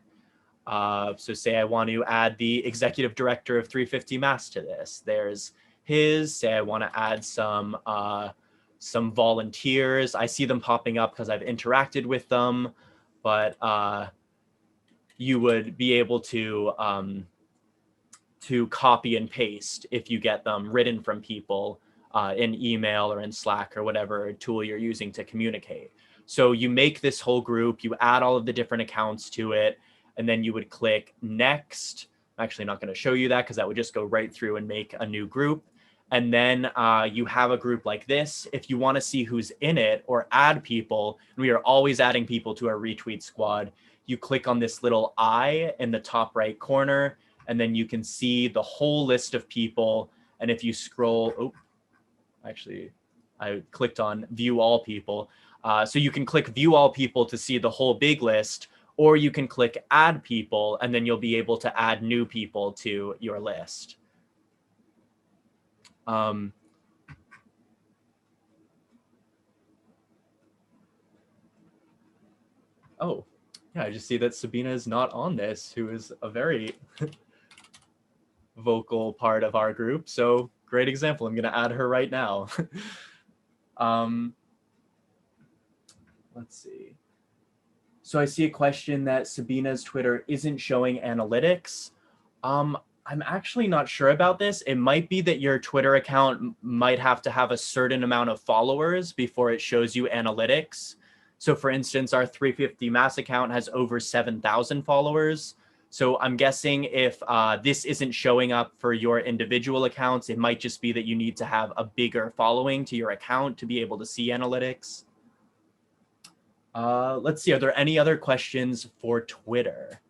so say I want to add the executive director of 350 Mass to this. There's his. Say I want to add some volunteers. I see them popping up because I've interacted with them, but you would be able to copy and paste if you get them written from people in email or in Slack or whatever tool you're using to communicate. So you make this whole group, you add all of the different accounts to it, and then you would click next. I'm actually not going to show you that because that would just go right through and make a new group. And then you have a group like this. If you want to see who's in it or add people, and we are always adding people to our retweet squad, you click on this little eye in the top right corner, and then you can see the whole list of people. And if you scroll, actually, I clicked on view all people. So you can click view all people to see the whole big list, or you can click add people, and then you'll be able to add new people to your list. Oh, yeah, I just see that Sabina is not on this, who is a very vocal part of our group. So great example. I'm going to add her right now. um, let's see. So I see a question that Sabina's Twitter isn't showing analytics. I'm actually not sure about this. It might be that your Twitter account might have to have a certain amount of followers before it shows you analytics. So for instance, our 350 Mass account has over 7,000 followers. So I'm guessing if this isn't showing up for your individual accounts, it might just be that you need to have a bigger following to your account to be able to see analytics. Let's see, are there any other questions for Twitter?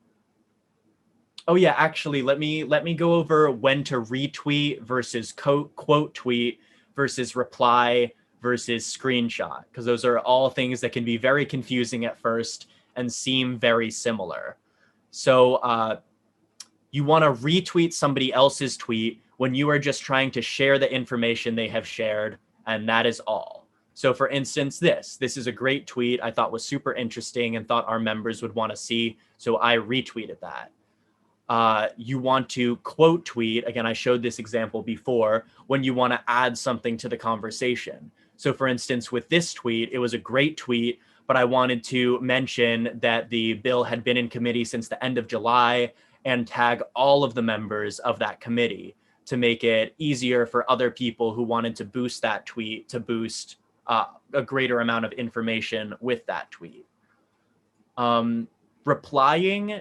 Oh yeah, actually, let me go over when to retweet versus quote tweet versus reply versus screenshot, because those are all things that can be very confusing at first and seem very similar. So you want to retweet somebody else's tweet when you are just trying to share the information they have shared, and that is all. So for instance, this is a great tweet I thought was super interesting and thought our members would want to see, so I retweeted that. You want to quote tweet, again, I showed this example before, when you want to add something to the conversation. So for instance, with this tweet, it was a great tweet, but I wanted to mention that the bill had been in committee since the end of July and tag all of the members of that committee to make it easier for other people who wanted to boost that tweet to boost a greater amount of information with that tweet. Replying,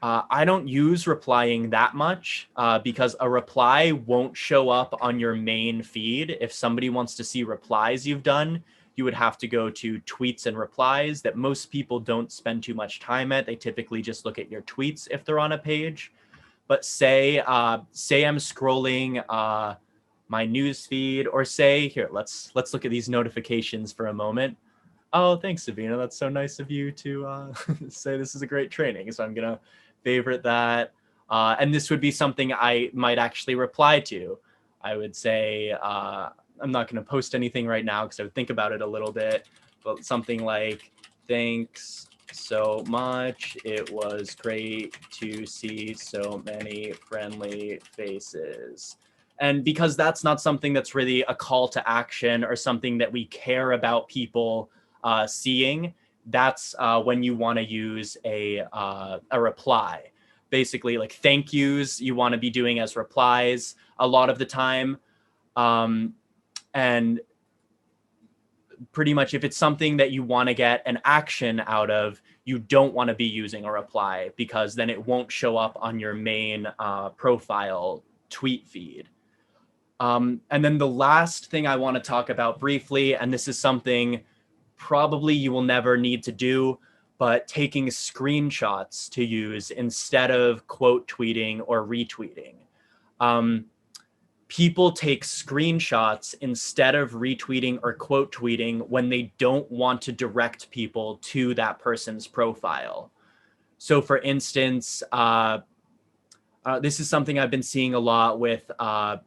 I don't use replying that much because a reply won't show up on your main feed. If somebody wants to see replies you've done, you would have to go to tweets and replies that most people don't spend too much time at. They typically just look at your tweets if they're on a page. But say I'm scrolling my news feed, or say here, let's look at these notifications for a moment. Oh, thanks, Sabina. That's so nice of you to say this is a great training. So I'm gonna favorite that. And this would be something I might actually reply to. I would say, I'm not going to post anything right now because I would think about it a little bit, but something like, thanks so much. It was great to see so many friendly faces. And because that's not something that's really a call to action or something that we care about people seeing, that's when you want to use a reply. Basically, like thank yous, you want to be doing as replies a lot of the time. And pretty much if it's something that you want to get an action out of, you don't want to be using a reply because then it won't show up on your main profile tweet feed. And then the last thing I want to talk about briefly, and this is something probably you will never need to do, but taking screenshots to use instead of quote tweeting or retweeting. People take screenshots instead of retweeting or quote tweeting when they don't want to direct people to that person's profile. So for instance, this is something I've been seeing a lot with,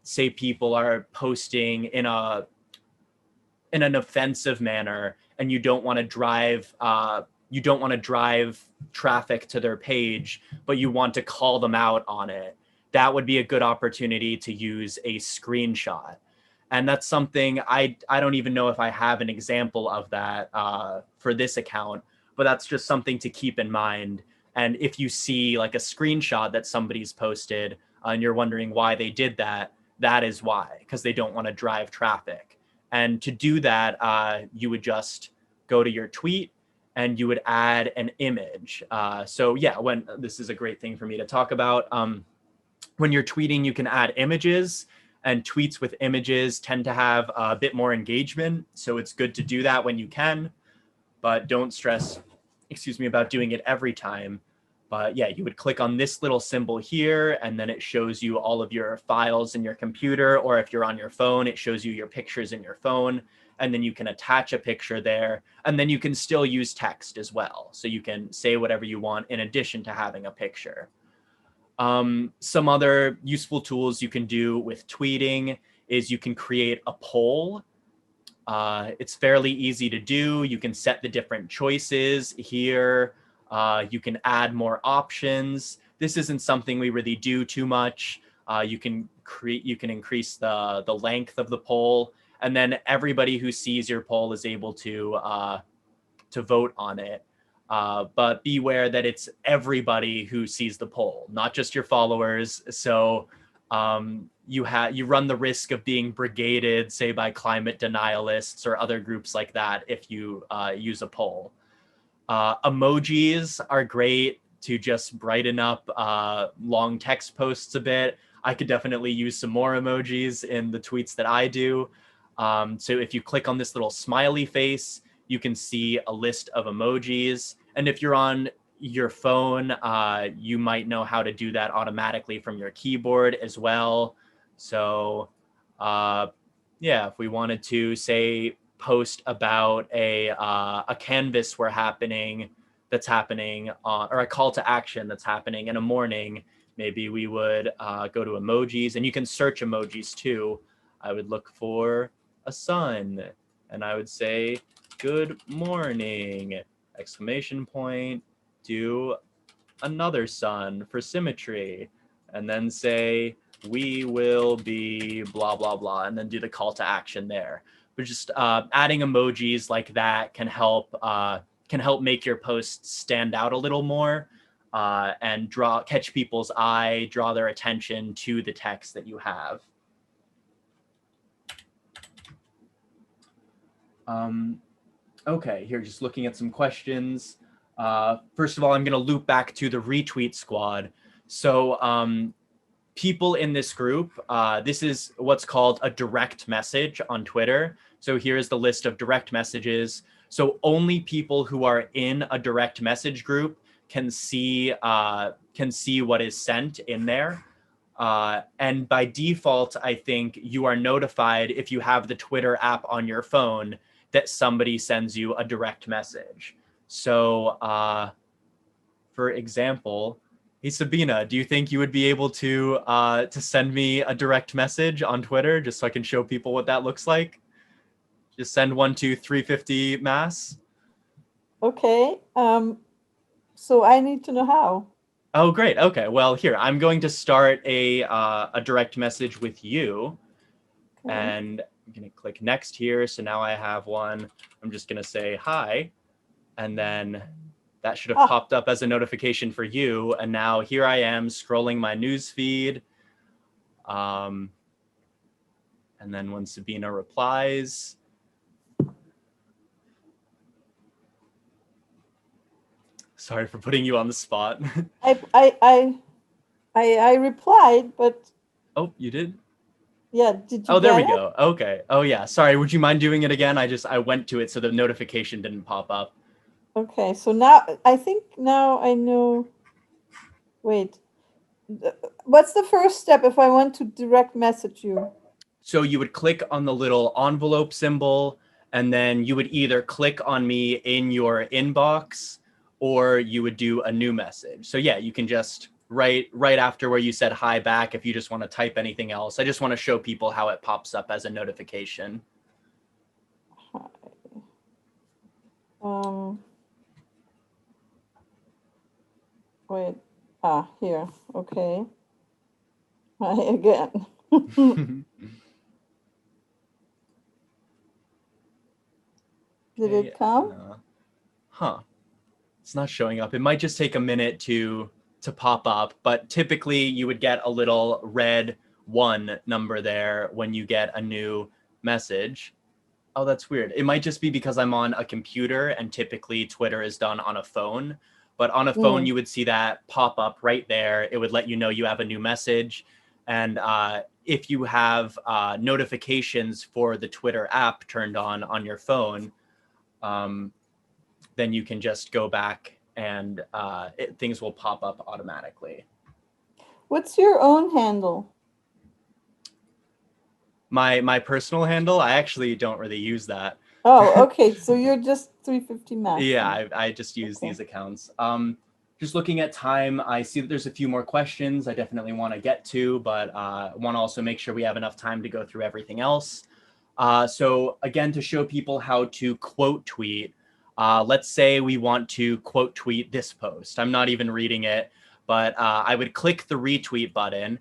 say people are posting in an offensive manner and you don't want to drive traffic to their page, but you want to call them out on it. That would be a good opportunity to use a screenshot. And that's something I don't even know if I have an example of that for this account, but that's just something to keep in mind. And if you see like a screenshot that somebody's posted and you're wondering why they did that, that is why, because they don't want to drive traffic. And to do that, you would just go to your tweet and you would add an image. So yeah, when this is a great thing for me to talk about. When you're tweeting, you can add images, and tweets with images tend to have a bit more engagement. So it's good to do that when you can, but don't stress, about doing it every time. But yeah, you would click on this little symbol here, and then it shows you all of your files in your computer, or if you're on your phone, it shows you your pictures in your phone, and then you can attach a picture there, and then you can still use text as well. So you can say whatever you want in addition to having a picture. Some other useful tools you can do with tweeting is you can create a poll. It's fairly easy to do. You can set the different choices here. You can add more options. This isn't something we really do too much. You can increase the length of the poll, and then everybody who sees your poll is able to vote on it. But beware that it's everybody who sees the poll, not just your followers. So you run the risk of being brigaded, say, by climate denialists or other groups like that if you use a poll. Emojis are great to just brighten up long text posts a bit. I could definitely use some more emojis in the tweets that I do. So if you click on this little smiley face, you can see a list of emojis. And if you're on your phone, you might know how to do that automatically from your keyboard as well. So yeah, if we wanted to, say, post about a canvas that's happening or a call to action that's happening in a morning, maybe we would go to emojis, and you can search emojis too. I would look for a sun, and I would say, good morning, exclamation point, do another sun for symmetry, and then say, we will be blah, blah, blah, and then do the call to action there. But just adding emojis like that can help make your posts stand out a little more and catch people's eye, draw their attention to the text that you have. Okay, here, just looking at some questions. First of all, I'm going to loop back to the retweet squad. So people in this group, this is what's called a direct message on Twitter. So here's the list of direct messages. So only people who are in a direct message group can see what is sent in there. And by default, I think you are notified if you have the Twitter app on your phone that somebody sends you a direct message. So for example, hey, Sabina, do you think you would be able to send me a direct message on Twitter just so I can show people what that looks like? Just send 1 to 350 mass. Okay. So I need to know how. Oh, great. Okay. Well, here, I'm going to start a direct message with you. Okay. And I'm going to click next here. So now I have one. I'm just going to say hi. And then that should have popped up as a notification for you. And now here I am scrolling my news feed. And then when Sabina replies, sorry for putting you on the spot. I replied, but. Oh, you did? Yeah, did you? Oh, there we go. Okay. Oh yeah. Sorry. Would you mind doing it again? I went to it so the notification didn't pop up. Okay. So now I think now I know. Wait. What's the first step if I want to direct message you? So you would click on the little envelope symbol, and then you would either click on me in your inbox, or you would do a new message. So yeah, you can just right after where you said hi back, if you just want to type anything else. I just want to show people how it pops up as a notification. Hi. Wait. Here. Okay. Hi again. Did it come? Huh. It's not showing up. It might just take a minute to pop up, but typically you would get a little red 1 number there when you get a new message. Oh, that's weird. It might just be because I'm on a computer and typically Twitter is done on a phone. But on a phone, you would see that pop up right there. It would let you know you have a new message. And if you have notifications for the Twitter app turned on your phone, then you can just go back and things will pop up automatically. What's your own handle? My personal handle, I actually don't really use that. Oh, okay. So you're just 350 max. Yeah, I just use these accounts. Just looking at time, I see that there's a few more questions I definitely want to get to, but want to also make sure we have enough time to go through everything else. So again, to show people how to quote tweet, let's say we want to quote tweet this post. I'm not even reading it, but I would click the retweet button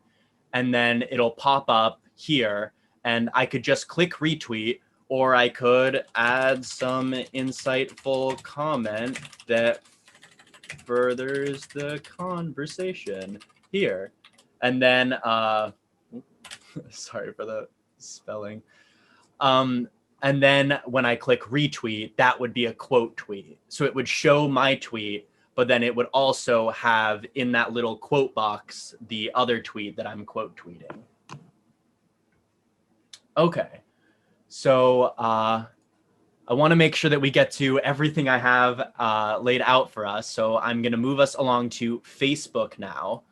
and then it'll pop up here and I could just click retweet, or I could add some insightful comment that furthers the conversation here. And then, sorry for the spelling. And then when I click retweet, that would be a quote tweet. So it would show my tweet, but then it would also have in that little quote box the other tweet that I'm quote tweeting. Okay, so I want to make sure that we get to everything I have laid out for us. So I'm going to move us along to Facebook now.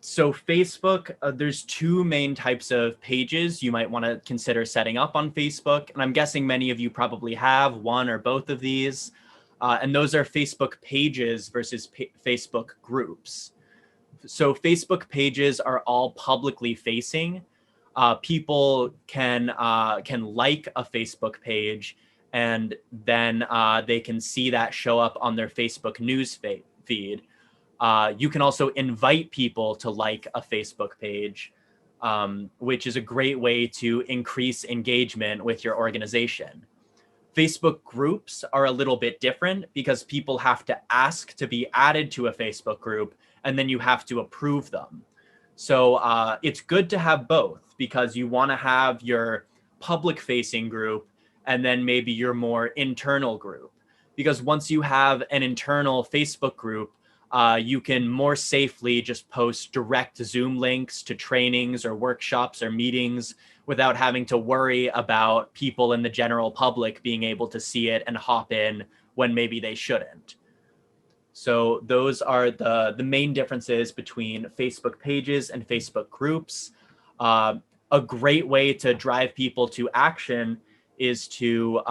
So Facebook, there's two main types of pages you might want to consider setting up on Facebook. And I'm guessing many of you probably have one or both of these. And those are Facebook pages versus Facebook groups. So Facebook pages are all publicly facing. People can like a Facebook page, and then they can see that show up on their Facebook news feed. You can also invite people to like a Facebook page, which is a great way to increase engagement with your organization. Facebook groups are a little bit different because people have to ask to be added to a Facebook group, and then you have to approve them. So it's good to have both, because you want to have your public facing group and then maybe your more internal group. Because once you have an internal Facebook group, you can more safely just post direct Zoom links to trainings or workshops or meetings without having to worry about people in the general public being able to see it and hop in when maybe they shouldn't. So those are the main differences between Facebook pages and Facebook groups. A great way to drive people to action is to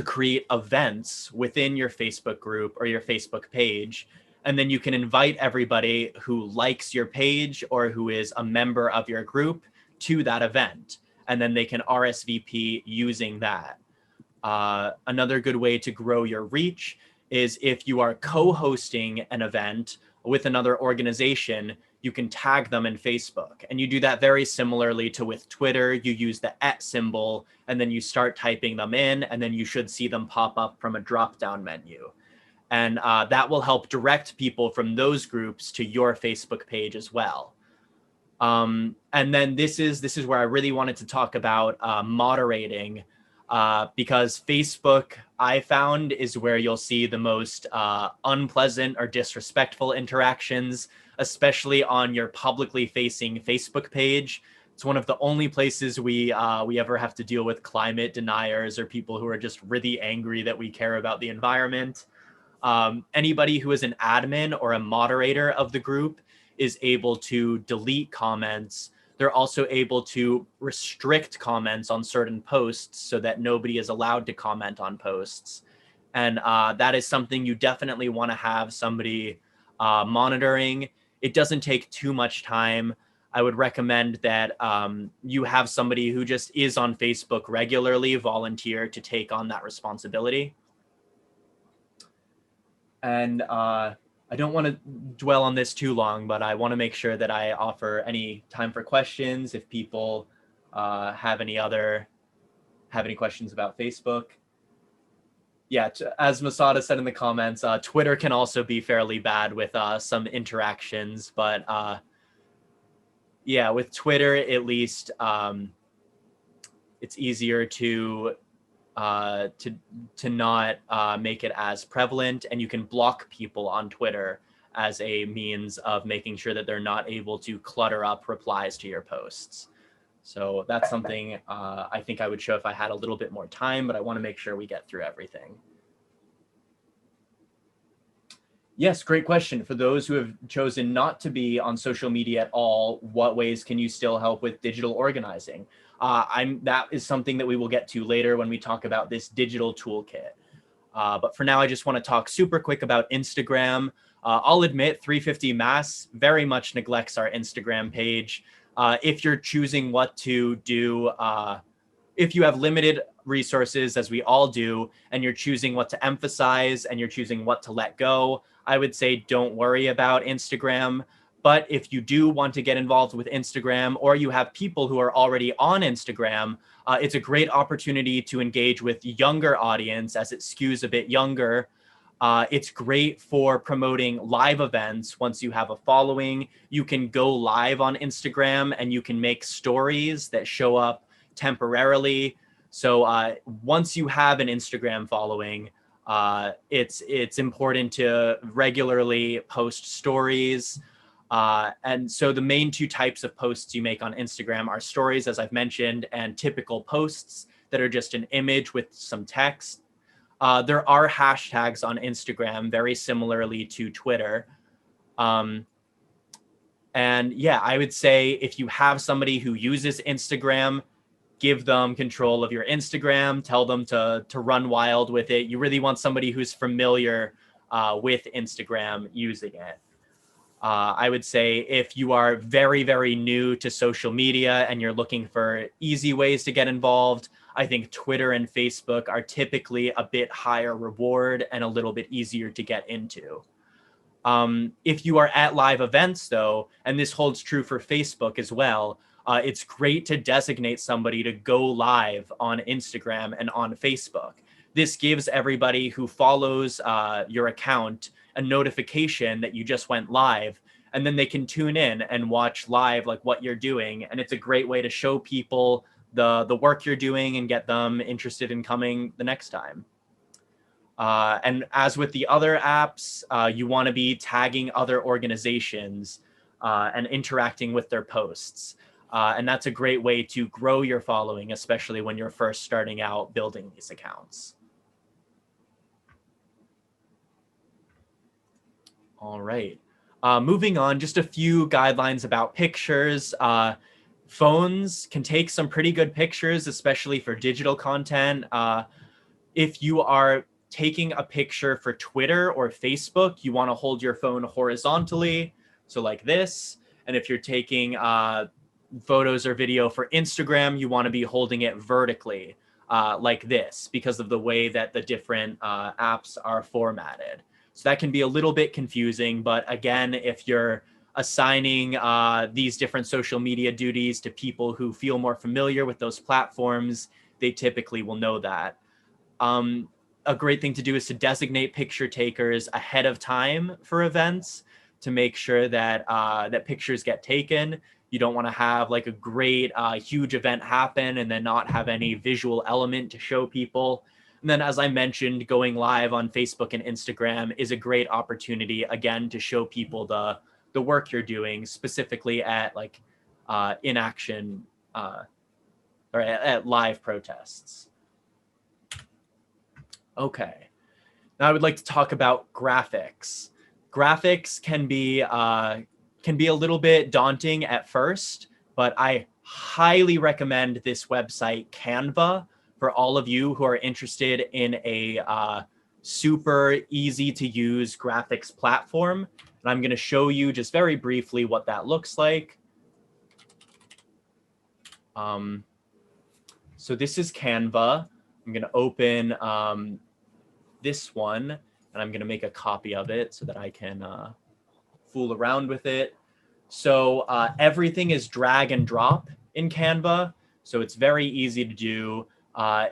create events within your Facebook group or your Facebook page. And then you can invite everybody who likes your page or who is a member of your group to that event. And then they can RSVP using that. Another good way to grow your reach is if you are co-hosting an event with another organization, you can tag them in Facebook. And you do that very similarly to with Twitter. You use the @ symbol, and then you start typing them in, and then you should see them pop up from a drop-down menu. And that will help direct people from those groups to your Facebook page as well. And then this is where I really wanted to talk about moderating, because Facebook, I found, is where you'll see the most unpleasant or disrespectful interactions, especially on your publicly facing Facebook page. It's one of the only places we ever have to deal with climate deniers or people who are just really angry that we care about the environment. Anybody who is an admin or a moderator of the group is able to delete comments. They're also able to restrict comments on certain posts so that nobody is allowed to comment on posts. And that is something you definitely want to have somebody monitoring. It doesn't take too much time. I would recommend that you have somebody who just is on Facebook regularly volunteer to take on that responsibility. And I don't want to dwell on this too long, but I want to make sure that I offer any time for questions if people have any questions about Facebook. Yeah, as Masada said in the comments, Twitter can also be fairly bad with some interactions, but yeah, with Twitter at least, it's easier to not make it as prevalent, and you can block people on Twitter as a means of making sure that they're not able to clutter up replies to your posts. So that's something I think I would show if I had a little bit more time, but I want to make sure we get through everything. Yes, great question. For those who have chosen not to be on social media at all, what ways can you still help with digital organizing? That is something that we will get to later when we talk about this digital toolkit. But for now, I just want to talk super quick about Instagram. I'll admit 350 Mass very much neglects our Instagram page. If you're choosing what to do, if you have limited resources, as we all do, and you're choosing what to emphasize and you're choosing what to let go, I would say don't worry about Instagram. But if you do want to get involved with Instagram, or you have people who are already on Instagram, it's a great opportunity to engage with younger audience as it skews a bit younger. It's great for promoting live events. Once you have a following, you can go live on Instagram and you can make stories that show up temporarily. So once you have an Instagram following, it's important to regularly post stories. And so the main two types of posts you make on Instagram are stories, as I've mentioned, and typical posts that are just an image with some text. There are hashtags on Instagram, very similarly to Twitter. And yeah, I would say if you have somebody who uses Instagram, give them control of your Instagram, tell them to run wild with it. You really want somebody who's familiar with Instagram using it. I would say if you are very, very new to social media and you're looking for easy ways to get involved, I think Twitter and Facebook are typically a bit higher reward and a little bit easier to get into. If you are at live events, though, and this holds true for Facebook as well, it's great to designate somebody to go live on Instagram and on Facebook. This gives everybody who follows your account a notification that you just went live, and then they can tune in and watch live like what you're doing. And it's a great way to show people the work you're doing and get them interested in coming the next time. And as with the other apps, you want to be tagging other organizations and interacting with their posts. And that's a great way to grow your following, especially when you're first starting out building these accounts. All right. Moving on, just a few guidelines about pictures. Phones can take some pretty good pictures, especially for digital content. If you are taking a picture for Twitter or Facebook, you want to hold your phone horizontally, so like this. And if you're taking photos or video for Instagram, you want to be holding it vertically, like this, because of the way that the different apps are formatted. So that can be a little bit confusing, but again, if you're assigning these different social media duties to people who feel more familiar with those platforms, they typically will know that. A great thing to do is to designate picture takers ahead of time for events to make sure that that pictures get taken. You don't want to have like a great huge event happen and then not have any visual element to show people. And then, as I mentioned, going live on Facebook and Instagram is a great opportunity, again, to show people the work you're doing, specifically at like in action or at live protests. Okay, now I would like to talk about graphics. Graphics can be a little bit daunting at first, but I highly recommend this website, Canva, for all of you who are interested in a super easy to use graphics platform. And I'm going to show you just very briefly what that looks like. So this is Canva. I'm going to open this one, and I'm going to make a copy of it so that I can fool around with it. So everything is drag and drop in Canva. So it's very easy to do.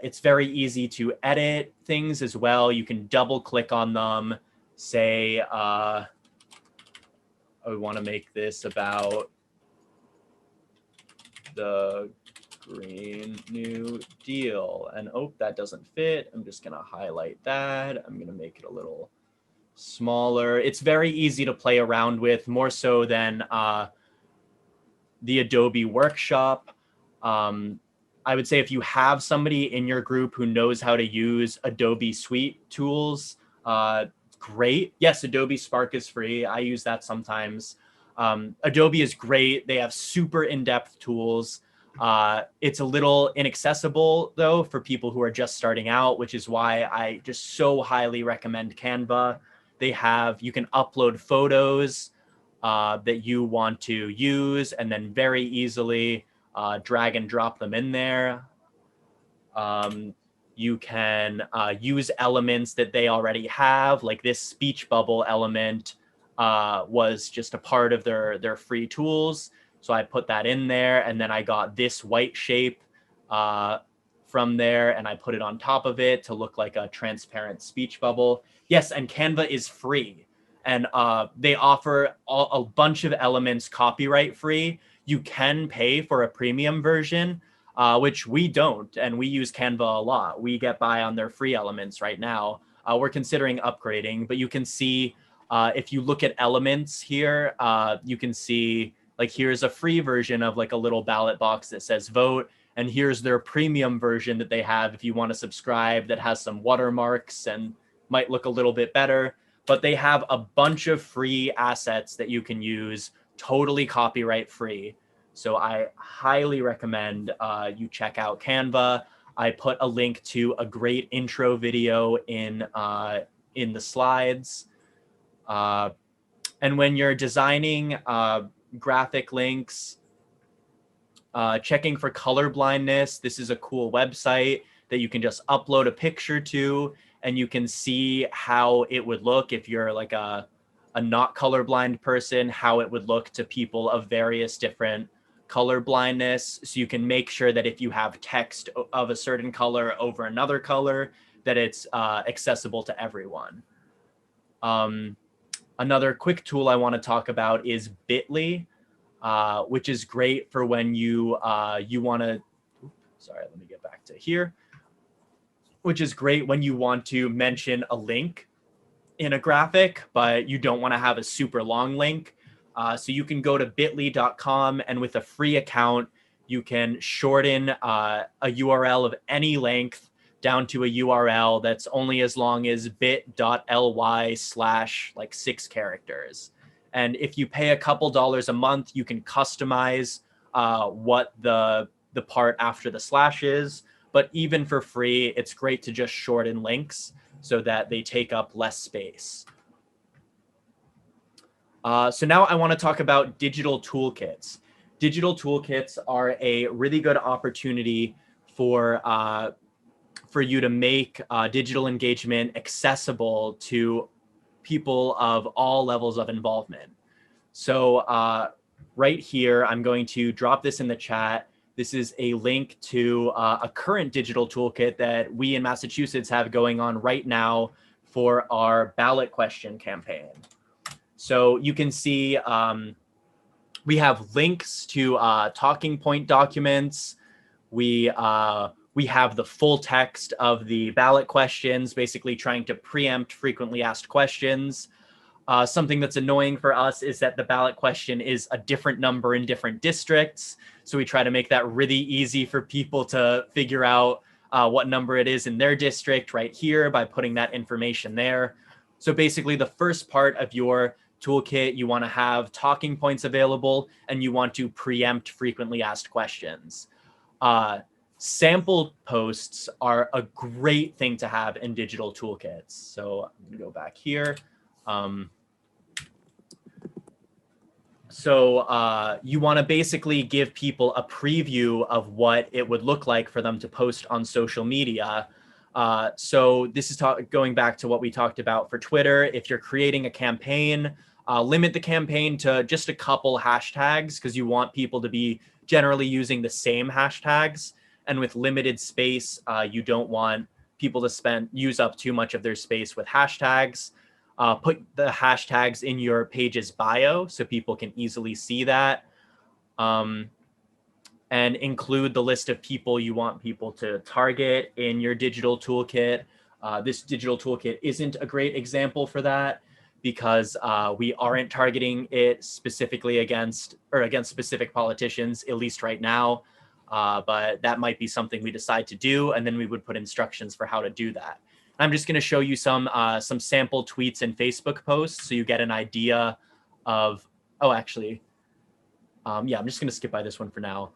It's very easy to edit things as well. You can double click on them. Say, I want to make this about the Green New Deal. And oh, that doesn't fit. I'm just going to highlight that. I'm going to make it a little smaller. It's very easy to play around with, more so than the Adobe Workshop. I would say if you have somebody in your group who knows how to use Adobe Suite tools, great. Yes, Adobe Spark is free. I use that sometimes. Adobe is great. They have super in-depth tools. It's a little inaccessible, though, for people who are just starting out, which is why I just so highly recommend Canva. You can upload photos. that you want to use, and then very easily drag and drop them in there. You can use elements that they already have, like this speech bubble element was just a part of their free tools. So I put that in there, and then I got this white shape from there, and I put it on top of it to look like a transparent speech bubble. Yes, and Canva is free, and they offer a bunch of elements copyright free. You can pay for a premium version, which we don't, and we use Canva a lot. We get by on their free elements right now. We're considering upgrading, but you can see if you look at elements here, you can see like here's a free version of like a little ballot box that says vote, and here's their premium version that they have if you want to subscribe, that has some watermarks and might look a little bit better. But they have a bunch of free assets that you can use, totally copyright free. So I highly recommend you check out Canva. I put a link to a great intro video in the slides. And when you're designing graphic links, checking for color blindness, this is a cool website that you can just upload a picture to, and you can see how it would look if you're like a not colorblind person, how it would look to people of various different color blindness. So you can make sure that if you have text of a certain color over another color, that it's accessible to everyone. Another quick tool I want to talk about is Bitly, which is great for when you want to, sorry, let me get back to here, which is great when you want to mention a link in a graphic, but you don't want to have a super long link. So you can go to bit.ly.com, and with a free account, you can shorten a URL of any length down to a URL that's only as long as bit.ly/ 6 characters. And if you pay a couple dollars a month, you can customize what the part after the slash is. But even for free, it's great to just shorten links so that they take up less space. So now I want to talk about digital toolkits. Digital toolkits are a really good opportunity for you to make digital engagement accessible to people of all levels of involvement. So right here, I'm going to drop this in the chat. This is a link to a current digital toolkit that we in Massachusetts have going on right now for our ballot question campaign. So you can see we have links to talking point documents. We have the full text of the ballot questions, basically trying to preempt frequently asked questions. Something that's annoying for us is that the ballot question is a different number in different districts. So we try to make that really easy for people to figure out what number it is in their district right here by putting that information there. So basically the first part of your toolkit, you want to have talking points available, and you want to preempt frequently asked questions. Sample posts are a great thing to have in digital toolkits. So I'm going to go back here. So you want to basically give people a preview of what it would look like for them to post on social media. So this is going back to what we talked about for Twitter. If you're creating a campaign, limit the campaign to just a couple hashtags, because you want people to be generally using the same hashtags. And with limited space, you don't want people to use up too much of their space with hashtags. Put the hashtags in your page's bio so people can easily see that. And include the list of people you want people to target in your digital toolkit. This digital toolkit isn't a great example for that, because we aren't targeting it specifically against specific politicians, at least right now. But that might be something we decide to do, and then we would put instructions for how to do that. I'm just going to show you some sample tweets and Facebook posts so you get an idea of, oh, actually, yeah, I'm just going to skip by this one for now.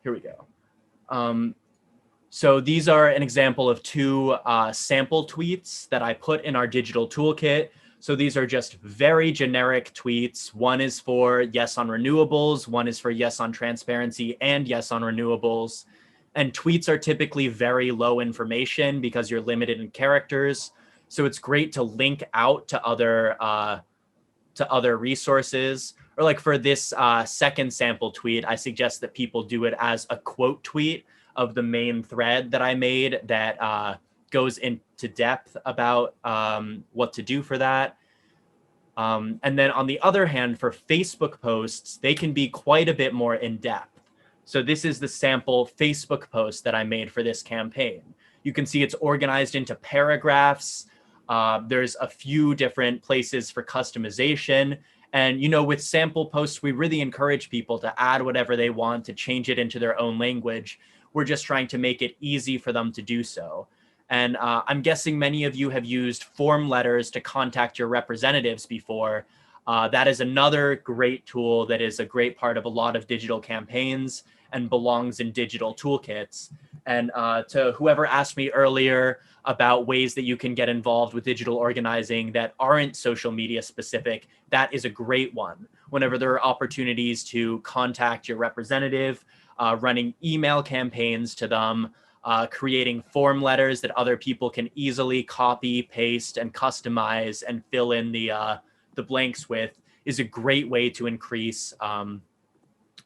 Here we go. So these are an example of two sample tweets that I put in our digital toolkit. So these are just very generic tweets. One is for yes on renewables, one is for yes on transparency and yes on renewables. And tweets are typically very low information because you're limited in characters. So it's great to link out to other resources. Or like for this second sample tweet, I suggest that people do it as a quote tweet of the main thread that I made that goes into depth about what to do for that. And then on the other hand, for Facebook posts, they can be quite a bit more in depth. So this is the sample Facebook post that I made for this campaign. You can see it's organized into paragraphs. There's a few different places for customization. And, you know, with sample posts, we really encourage people to add whatever they want, to change it into their own language. We're just trying to make it easy for them to do so. And I'm guessing many of you have used form letters to contact your representatives before. That is another great tool that is a great part of a lot of digital campaigns and belongs in digital toolkits. And to whoever asked me earlier about ways that you can get involved with digital organizing that aren't social media specific, that is a great one. Whenever there are opportunities to contact your representative, running email campaigns to them, creating form letters that other people can easily copy, paste, and customize and fill in the blanks with is a great way to increase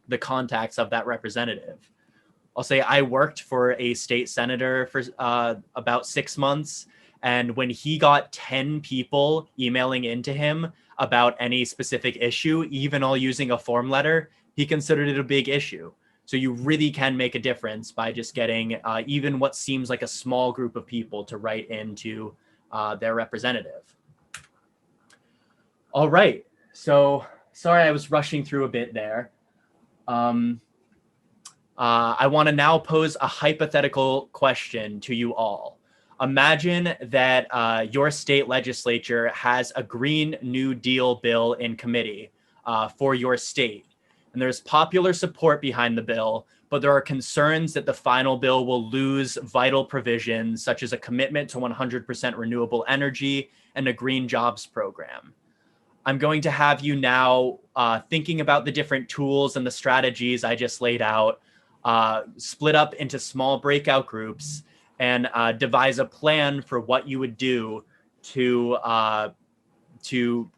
the contacts of that representative. I'll say I worked for a state senator for about 6 months. And when he got 10 people emailing into him about any specific issue, even all using a form letter, he considered it a big issue. So you really can make a difference by just getting even what seems like a small group of people to write into their representative. All right. So sorry, I was rushing through a bit there. I want to now pose a hypothetical question to you all. Imagine that your state legislature has a Green New Deal bill in committee for your state. And there's popular support behind the bill, but there are concerns that the final bill will lose vital provisions such as a commitment to 100% renewable energy and a green jobs program. I'm going to have you now thinking about the different tools and the strategies I just laid out, split up into small breakout groups and devise a plan for what you would do to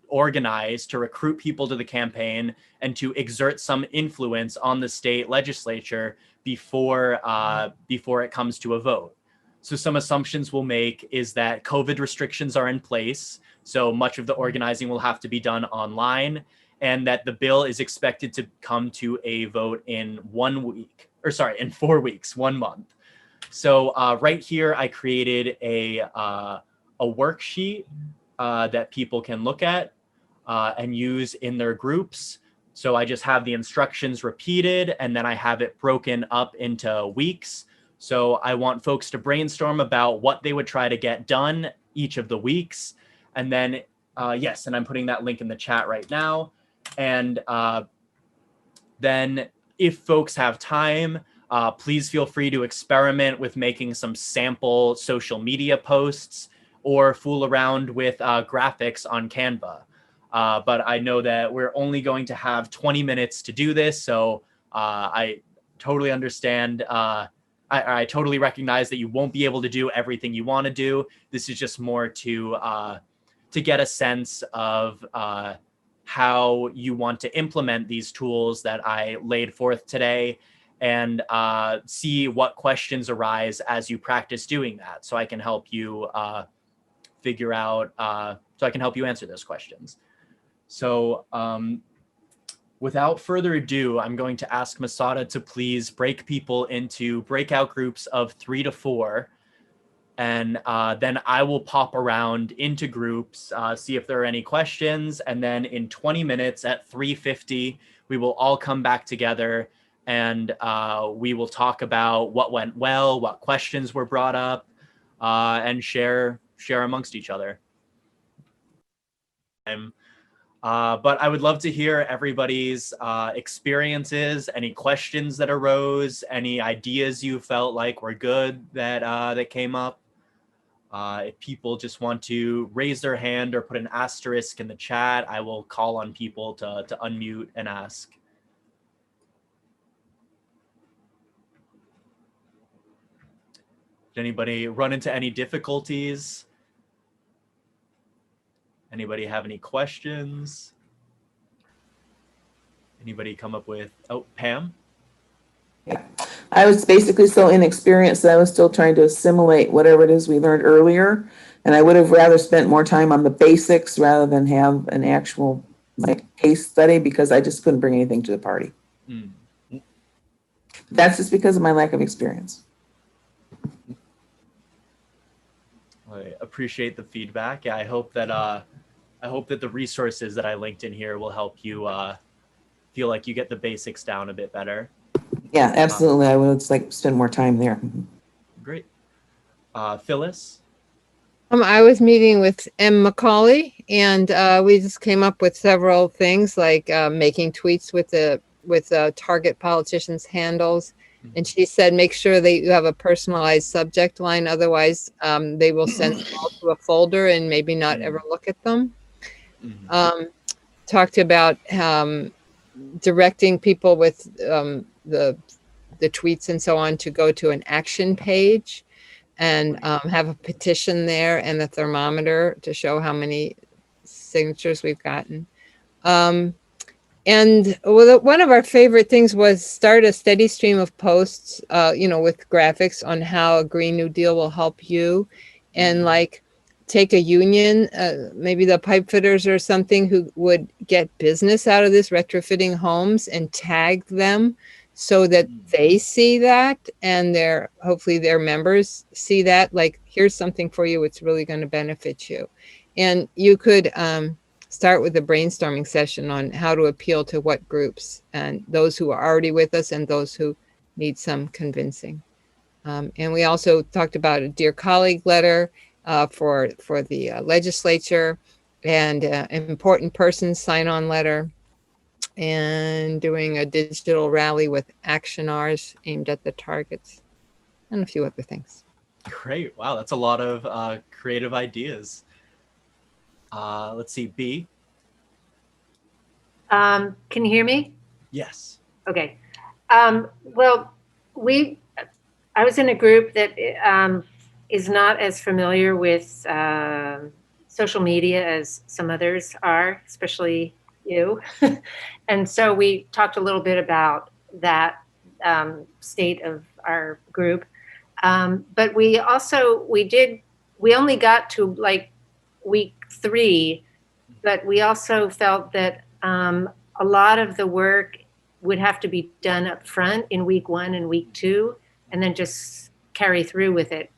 organize, to recruit people to the campaign, and to exert some influence on the state legislature before it comes to a vote. So some assumptions we'll make is that COVID restrictions are in place, so much of the organizing will have to be done online, and that the bill is expected to come to a vote in 4 weeks, 1 month. So right here, I created a worksheet that people can look at and use in their groups. So I just have the instructions repeated, and then I have it broken up into weeks. So I want folks to brainstorm about what they would try to get done each of the weeks. And then, yes, and I'm putting that link in the chat right now. And then if folks have time, please feel free to experiment with making some sample social media posts or fool around with graphics on Canva. But I know that we're only going to have 20 minutes to do this, so I totally understand. I totally recognize that you won't be able to do everything you want to do. This is just more to get a sense of how you want to implement these tools that I laid forth today, and see what questions arise as you practice doing that, so I can help you figure out, so I can help you answer those questions. So without further ado, I'm going to ask Masada to please break people into breakout groups of 3 to 4. And then I will pop around into groups, see if there are any questions. And then in 20 minutes at 3:50, we will all come back together and we will talk about what went well, what questions were brought up, and share amongst each other. But I would love to hear everybody's experiences, any questions that arose, any ideas you felt like were good that came up. If people just want to raise their hand or put an asterisk in the chat, I will call on people to unmute and ask. Did anybody run into any difficulties? Anybody have any questions? Anybody come up with, oh, Pam? Yeah, I was basically so inexperienced that I was still trying to assimilate whatever it is we learned earlier. And I would have rather spent more time on the basics rather than have an actual like case study because I just couldn't bring anything to the party. Mm. That's just because of my lack of experience. I appreciate the feedback. Yeah, I hope that the resources that I linked in here will help you feel like you get the basics down a bit better. Yeah, absolutely. I would like spend more time there. Great. Phyllis? I was meeting with M. Macaulay, and we just came up with several things like making tweets with target politicians' handles. And she said, make sure that you have a personalized subject line. Otherwise, they will send them all to a folder and maybe not ever look at them. Talked about directing people with the tweets and so on to go to an action page and have a petition there and a thermometer to show how many signatures we've gotten. And one of our favorite things was start a steady stream of posts, with graphics on how a Green New Deal will help you. And like take a union, maybe the pipe fitters or something who would get business out of this retrofitting homes and tag them so that they see that and hopefully their members see that, like, here's something for you. It's really going to benefit you. And you could start with a brainstorming session on how to appeal to what groups, and those who are already with us and those who need some convincing. And we also talked about a Dear Colleague letter for the legislature, and an important person sign-on letter, and doing a digital rally with action R's aimed at the targets, and a few other things. Great. Wow, that's a lot of creative ideas. Let's see, B. Can you hear me? Yes. Okay. Well, I was in a group that is not as familiar with social media as some others are, especially you. And so we talked a little bit about that state of our group. But we only got to like week 3, but we also felt that a lot of the work would have to be done up front in week 1 and week 2, and then just carry through with it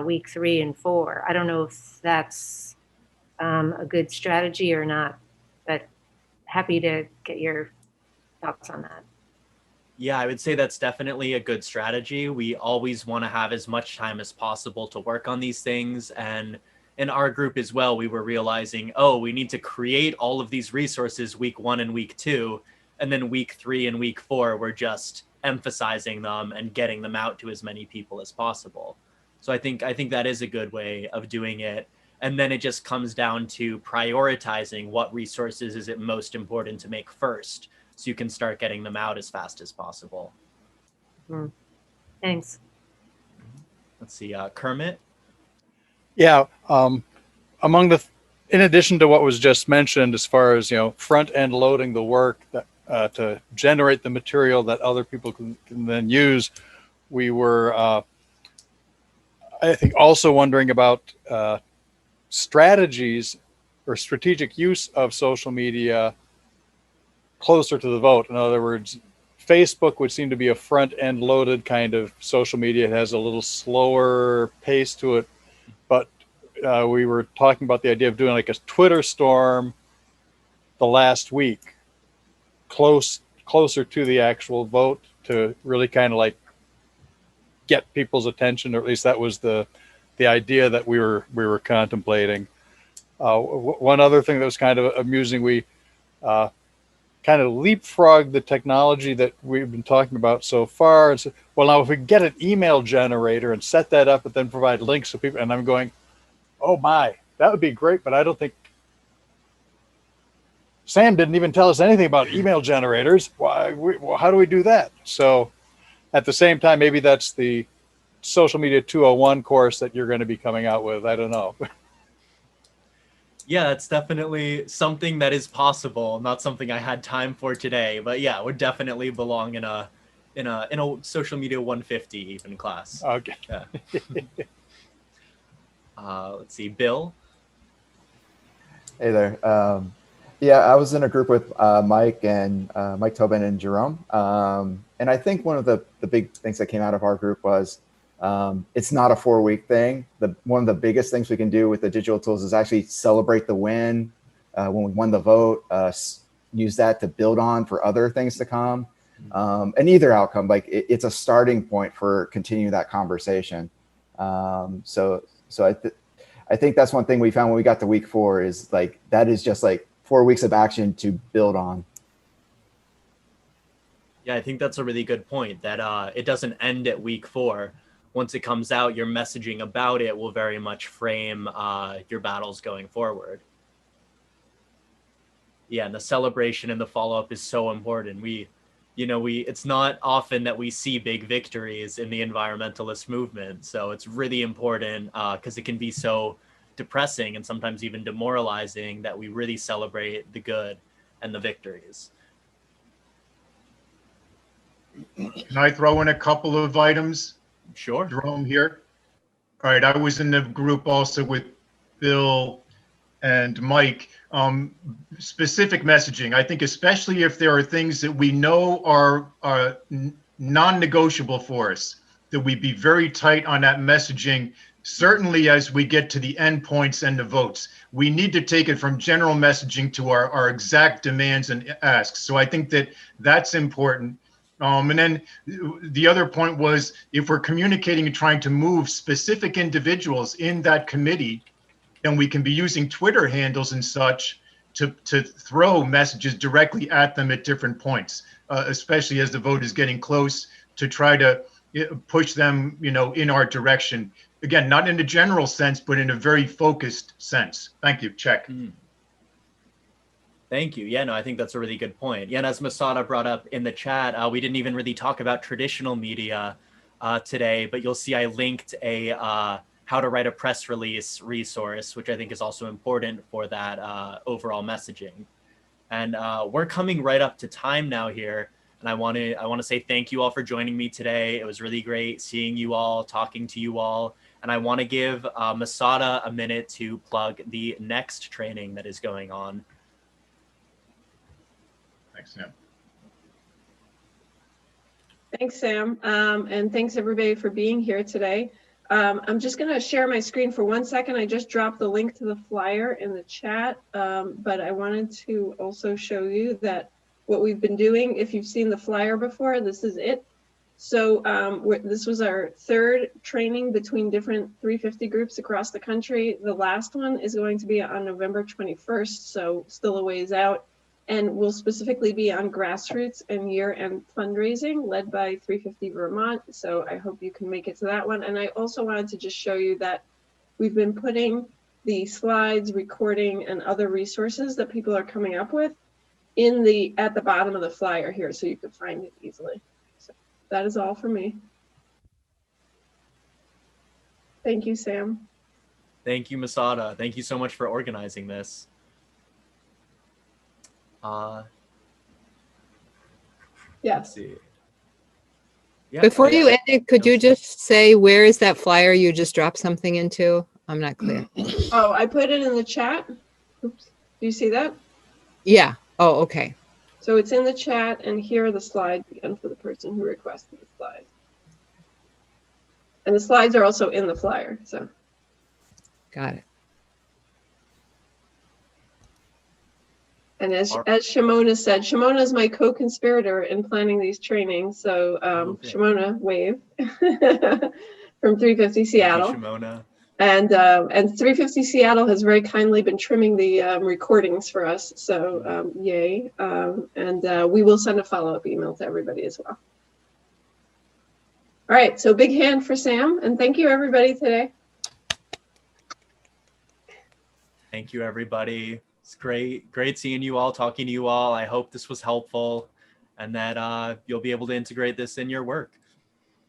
week 3 and 4. I don't know if that's a good strategy or not, but happy to get your thoughts on that. Yeah, I would say that's definitely a good strategy. We always want to have as much time as possible to work on these things. And in our group as well, we were realizing, we need to create all of these resources week 1 and week 2. And then week 3 and week 4, we're just emphasizing them and getting them out to as many people as possible. So I think that is a good way of doing it. And then it just comes down to prioritizing what resources is it most important to make first, so you can start getting them out as fast as possible. Thanks. Let's see, Kermit. Yeah, in addition to what was just mentioned, as far as front end loading the work that, to generate the material that other people can then use, we were, I think, also wondering about strategies or strategic use of social media closer to the vote. In other words, Facebook would seem to be a front-end loaded kind of social media. It has a little slower pace to it, but we were talking about the idea of doing like a Twitter storm the last week, closer to the actual vote, to really kind of like get people's attention, or at least that was the idea that we were contemplating. One other thing that was kind of amusing, we kind of leapfrogged the technology that we've been talking about so far. And so, well, now if we get an email generator and set that up and then provide links so people, and I'm going, oh my, that would be great, but I don't think Sam didn't even tell us anything about email generators. Well, how do we do that? So at the same time, maybe that's the social media 201 course that you're going to be coming out with. I don't know. Yeah, it's definitely something that is possible. Not something I had time for today, but yeah, it would definitely belong in a social media 150 even class. Okay. Yeah. Let's see, Bill. Hey there. Yeah, I was in a group with Mike Tobin and Jerome. And I think one of the big things that came out of our group was it's not a 4-week thing. One of the biggest things we can do with the digital tools is actually celebrate the win when we won the vote, use that to build on for other things to come. And either outcome, like it's a starting point for continuing that conversation. So I think that's one thing we found when we got to week 4 is like, that is just like 4 weeks of action to build on. Yeah, I think that's a really good point that it doesn't end at week 4. Once it comes out, your messaging about it will very much frame your battles going forward. Yeah, and the celebration and the follow-up is so important. It's not often that we see big victories in the environmentalist movement. So it's really important because it can be so depressing and sometimes even demoralizing that we really celebrate the good and the victories. Can I throw in a couple of items? Sure. Jerome here. All right, I was in the group also with Bill and Mike. Specific messaging. I think especially if there are things that we know are non-negotiable for us, that we be very tight on that messaging. Certainly as we get to the endpoints and the votes, we need to take it from general messaging to our exact demands and asks. So I think that that's important. And then the other point was, if we're communicating and trying to move specific individuals in that committee, then we can be using Twitter handles and such to throw messages directly at them at different points, especially as the vote is getting close, to try to push them, in our direction. Again, not in a general sense, but in a very focused sense. Thank you. Check. Thank you. Yeah, no, I think that's a really good point. Yeah, and as Masada brought up in the chat, we didn't even really talk about traditional media today, but you'll see I linked a how to write a press release resource, which I think is also important for that overall messaging. And we're coming right up to time now here. And I want to say thank you all for joining me today. It was really great seeing you all, talking to you all. And I want to give Masada a minute to plug the next training that is going on. Thanks, Sam. Thanks, Sam. And thanks everybody for being here today. I'm just going to share my screen for 1 second. I just dropped the link to the flyer in the chat, but I wanted to also show you that what we've been doing, if you've seen the flyer before, this is it. So this was our 3rd training between different 350 groups across the country. The last one is going to be on November 21st, so still a ways out. And will specifically be on grassroots and year-end fundraising led by 350 Vermont. So I hope you can make it to that one. And I also wanted to just show you that we've been putting the slides, recording, and other resources that people are coming up with at the bottom of the flyer here, so you can find it easily. So that is all for me. Thank you, Sam. Thank you, Masada. Thank you so much for organizing this. Yes. Let's see. Yeah, Before you end it, could you just say where is that flyer you just dropped something into? I'm not clear. Oh, I put it in the chat. Oops. Do you see that? Yeah. Oh, okay. So it's in the chat, and here are the slides again for the person who requested the slides. And the slides are also in the flyer. So. Got it. And as Shimona said, Shimona is my co-conspirator in planning these trainings. So okay. Shimona, wave from 350 Seattle. Thank you, Shimona. And 350 Seattle has very kindly been trimming the recordings for us. So yay. And we will send a follow-up email to everybody as well. All right, so big hand for Sam, and thank you everybody today. Thank you, everybody. It's great seeing you all, talking to you all. I hope this was helpful and that you'll be able to integrate this in your work.